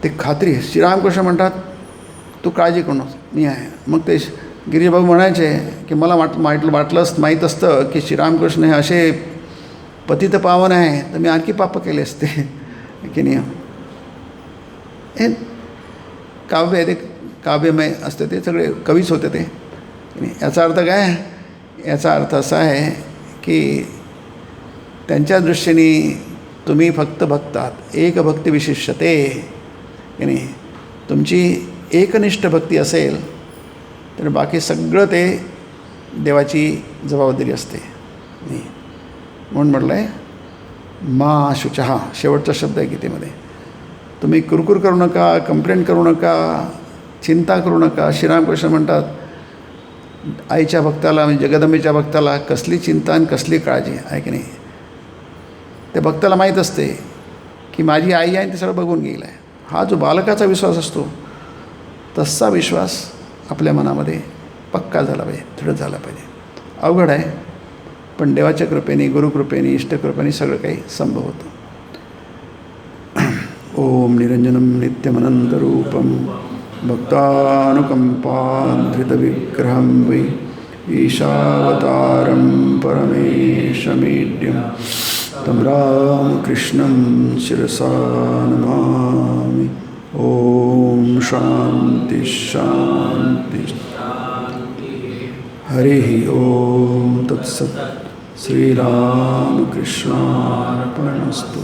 Speaker 1: ते खात्री. श्रीरामकृष्ण म्हणतात तू काळजी करू नको, मी आहे. मग ते गिरीबाबू म्हणायचे की मला माहीत असतं की श्रीरामकृष्ण हे असे पतित पावन आहे तर मी आणखी पाप केले असते की नाही. हे काव्य आहे, ते काव्यमय असते, ते सगळे कवीच होते ते. याचा अर्थ काय? याचा अर्थ असा आहे की त्यांच्या दृष्टीने तुम्ही फक्त भक्त आहात. एक भक्ती विशिष्यते की नाही. तुमची एकनिष्ठ भक्ती असेल तर बाकी सगळं ते देवाची जबाबदारी असते. नाही म्हणून म्हटलं आहे मा शुचहा, शेवटचा शब्द आहे गीतेमध्ये. तुम्ही कुरकुर करू नका, कंप्लेंट करू नका, चिंता करू नका. श्रीरामकृष्ण म्हणतात आईच्या भक्ताला म्हणजे जगदंबेच्या भक्ताला कसली चिंता आणि कसली काळजी आहे की नाही. त्या भक्ताला माहीत असते की माझी आई आहे, ते सगळं बघून गेलं आहे. हा जो बालकाचा विश्वास असतो तसा विश्वास आपल्या मनामध्ये पक्का झाला पाहिजे, दृढ झाला पाहिजे. अवघड आहे, पण देवाच्या कृपेने, गुरुकृपेने, इष्टकृपेने सगळं काही संभव होतं. ओम निरंजनम नित्यमनंतरूपम भक्तानुकंपाधृतविग्रहं वै ईशावतारं परमेशमीड्यं तं रामकृष्णं शिरसा नमामि. ओम शांति शांति. हरि ओम तत्सत्. श्रीरामकृष्णार्पणमस्तु.